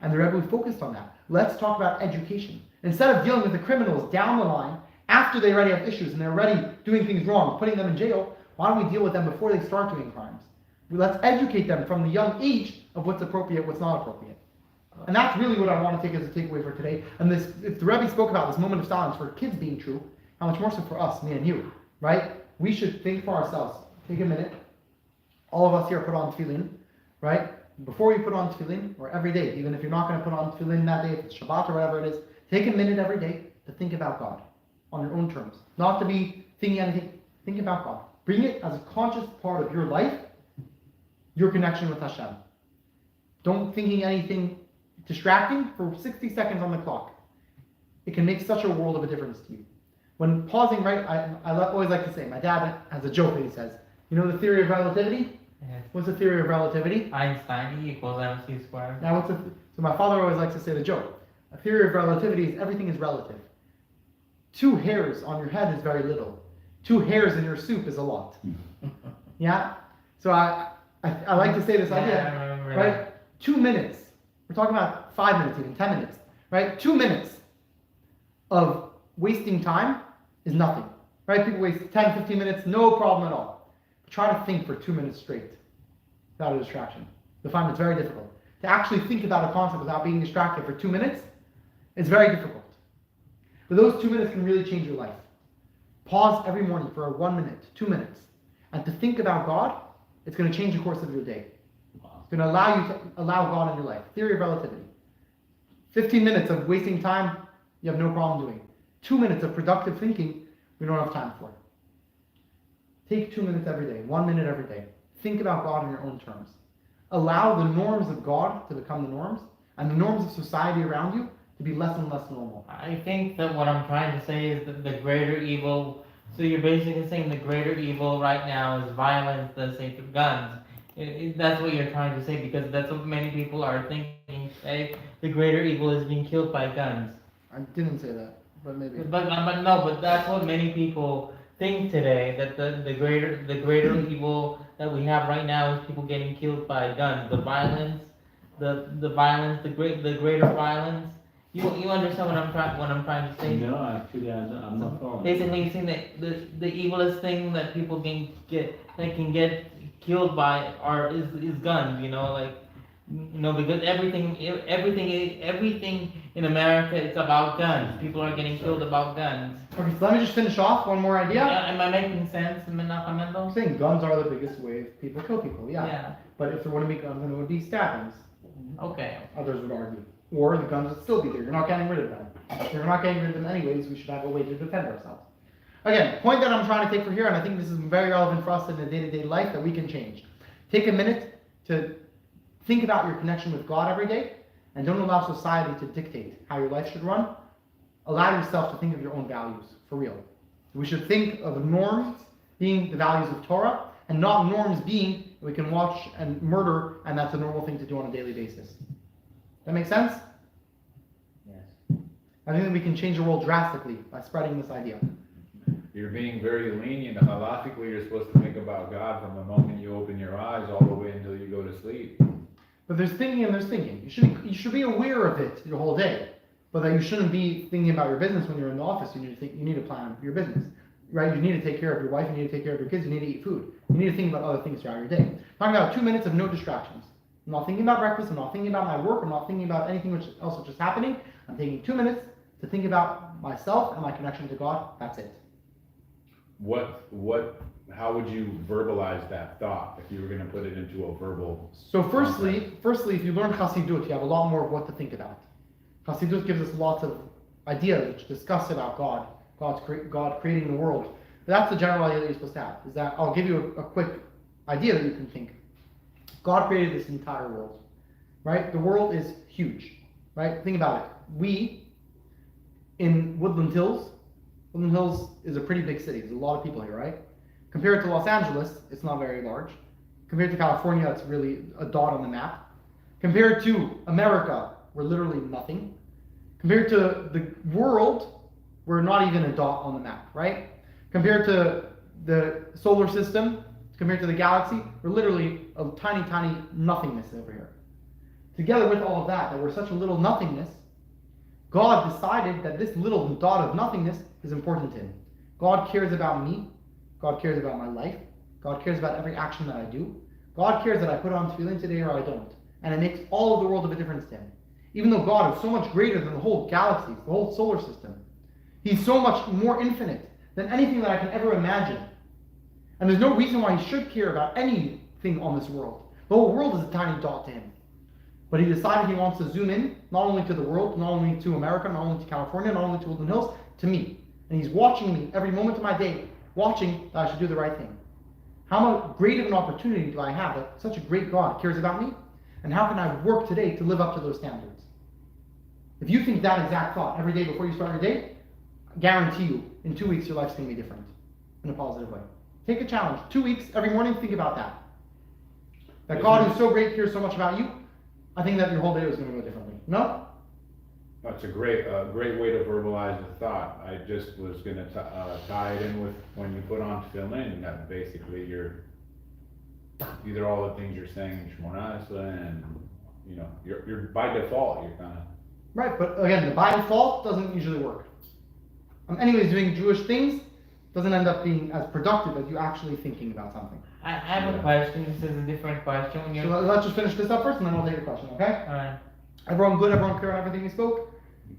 S5: And the Rebbe focused on that. Let's talk about education. Instead of dealing with the criminals down the line, after they already have issues and they're already doing things wrong, putting them in jail, why don't we deal with them before they start doing crimes? Let's educate them from the young age of what's appropriate, what's not appropriate. And that's really what I want to take as a takeaway for today. And this, if the Rebbe spoke about this moment of silence for kids being true, how much more so for us, me and you, right? We should think for ourselves. Take a minute. All of us here put on tefillin, right? Before we put on tefillin, or every day, even if you're not going to put on tefillin that day, if it's Shabbat or whatever it is, take a minute every day to think about God on your own terms. Not to be thinking anything. Think about God. Bring it as a conscious part of your life, your connection with Hashem. Don't thinking anything distracting for 60 seconds on the clock. It can make such a world of a difference to you. When pausing, right, I always like to say, my dad has a joke that he says, you know the theory of relativity?
S6: Yes.
S5: What's the theory of relativity?
S6: Einstein, E equals mc squared.
S5: Now, so my father always likes to say the joke. A theory of relativity is everything is relative. 2 hairs on your head is very little. 2 hairs in your soup is a lot. Yeah? So I like to say this
S6: Yeah,
S5: idea,
S6: I remember
S5: right?
S6: that.
S5: 2 minutes. We're talking about 5 minutes, even 10 minutes, right? 2 minutes of wasting time is nothing, right? People waste 10, 15 minutes, no problem at all. Try to think for 2 minutes straight without a distraction. You'll find it's very difficult. To actually think about a concept without being distracted for 2 minutes is very difficult. But those 2 minutes can really change your life. Pause every morning for 1 minute, 2 minutes, and to think about God, it's going to change the course of your day. It's going to allow you to allow God in your life. Theory of relativity. 15 minutes of wasting time, you have no problem doing. 2 minutes of productive thinking, we don't have time for. Take 2 minutes every day, 1 minute every day. Think about God in your own terms. Allow the norms of God to become the norms, and the norms of society around you to be less and less normal.
S6: I think that what I'm trying to say is that the greater evil, so you're basically saying the greater evil right now is violence, the sake of guns. That's what you're trying to say, because that's what many people are thinking. Hey, the greater evil is being killed by guns.
S5: I didn't say that, but maybe.
S6: But that's what many people think today, that the greater evil that we have right now is people getting killed by guns. The violence, the greater violence. You understand what I'm trying to say?
S7: No, actually, I'm not following.
S6: Basically, you're saying that the evilest thing that people can get killed by is guns. You know, like, you know, because everything in America, it's about guns. People are getting killed about guns.
S5: Okay, so let me just finish off one more idea.
S6: Am I making sense? Am I not
S5: I'm
S6: commendable?
S5: saying guns are the biggest way people kill people, yeah.
S6: Yeah.
S5: But if there wouldn't be guns, then it would be stabbings.
S6: Okay.
S5: Others would argue. Or the guns would still be there. You're not getting rid of them. If you're not getting rid of them anyways, we should have a way to defend ourselves. Again, point that I'm trying to take for here, and I think this is very relevant for us in the day-to-day life that we can change. Take a minute to think about your connection with God every day, and don't allow society to dictate how your life should run. Allow yourself to think of your own values, for real. We should think of norms being the values of Torah, and not norms being we can watch and murder, and that's a normal thing to do on a daily basis. That make sense?
S1: Yes.
S5: I think that we can change the world drastically by spreading this idea.
S2: You're being very lenient. Halachically, you're supposed to think about God from the moment you open your eyes all the way until you go to sleep.
S5: But there's thinking and there's thinking. You should be aware of it your whole day, but that you shouldn't be thinking about your business when you're in the office. You need to plan your business, right? You need to take care of your wife. You need to take care of your kids. You need to eat food. You need to think about other things throughout your day. Talking about 2 minutes of no distractions. I'm not thinking about breakfast. I'm not thinking about my work. I'm not thinking about anything else which is happening. I'm taking 2 minutes to think about myself and my connection to God. That's it.
S2: how would you verbalize that thought if you were gonna put it into a verbal?
S5: So firstly, if you learn Chassidut, you have a lot more of what to think about. Chassidut gives us lots of ideas which discuss about God, God creating the world. But that's the general idea that you're supposed to have, is that I'll give you a quick idea that you can think. God created this entire world, right? The world is huge, right? Think about it. We, in Woodland Hills is a pretty big city. There's a lot of people here, right? Compared to Los Angeles, it's not very large. Compared to California, it's really a dot on the map. Compared to America, we're literally nothing. Compared to the world, we're not even a dot on the map, right? Compared to the solar system, compared to the galaxy, we're literally a tiny, tiny nothingness over here. Together with all of that we're such a little nothingness, God decided that this little dot of nothingness is important to him. God cares about me. God cares about my life. God cares about every action that I do. God cares that I put on tefillin today or I don't. And it makes all of the world of a difference to him. Even though God is so much greater than the whole galaxy, the whole solar system. He's so much more infinite than anything that I can ever imagine. And there's no reason why he should care about anything on this world. The whole world is a tiny dot to him. But he decided he wants to zoom in, not only to the world, not only to America, not only to California, not only to Woodland Hills, to me. And he's watching me every moment of my day, watching that I should do the right thing. How great of an opportunity do I have that such a great God cares about me? And how can I work today to live up to those standards? If you think that exact thought every day before you start your day, I guarantee you, in 2 weeks, your life's going to be different in a positive way. Take a challenge. 2 weeks, every morning, think about that. That God who's so great cares so much about you. I think that your whole day is going to go differently. No?
S2: That's a great way to verbalize the thought. I just was gonna tie it in with when you put on tefillin, that basically these are all the things you're saying in Shmona Esrei, and you're by default, you're kind of.
S5: Right, but again, the by default doesn't usually work. Anyways, doing Jewish things doesn't end up being as productive as you actually thinking about something.
S6: I have a question. This is a different question. When
S5: So
S6: you're
S5: let's just finish this up first, and then I'll take a question, okay?
S6: alright.
S5: Everyone good? Everyone clear on everything we spoke?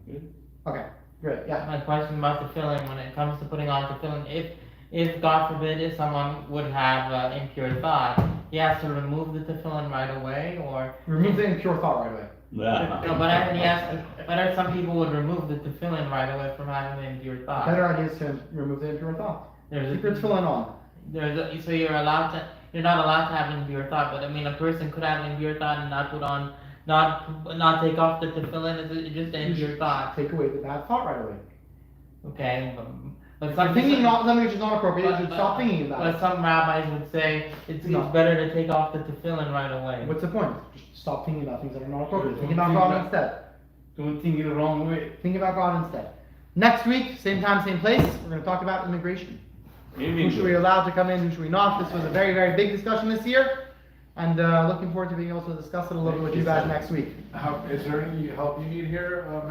S7: Good.
S5: Okay, great, yeah.
S6: My question about the tefillin, when it comes to putting on tefillin, if God forbid, if someone would have impure thought, he has to remove the tefillin right away, or
S5: Remove the impure thought right away.
S7: Yeah.
S6: no? But some people would remove the tefillin right away from having the impure thought.
S5: Better idea is to remove the impure thought. Keep your tefillin on.
S6: So you're not allowed to have an impure thought, but I mean, a person could have an impure thought and not put on, not take off the tefillin. It's just an impure thought.
S5: Take away the bad thought right away.
S6: Okay, but
S5: If
S6: some
S5: you're thinking
S6: people-
S5: something which is not appropriate, you should
S6: But-
S5: stop thinking about
S6: But
S5: it.
S6: some rabbis would say it's
S5: No.
S6: better to take off the tefillin right away.
S5: What's the point? Just stop thinking about things that are not appropriate. Think about God instead.
S3: Don't think it the wrong way.
S5: Think about God instead. Next week, same time, same place, we're going to talk about immigration. Who should we allow to come in, who should we not? This was a very, very big discussion this year. And looking forward to being able to discuss it a little bit with you guys next week.
S3: Is there any help you need here, Matt?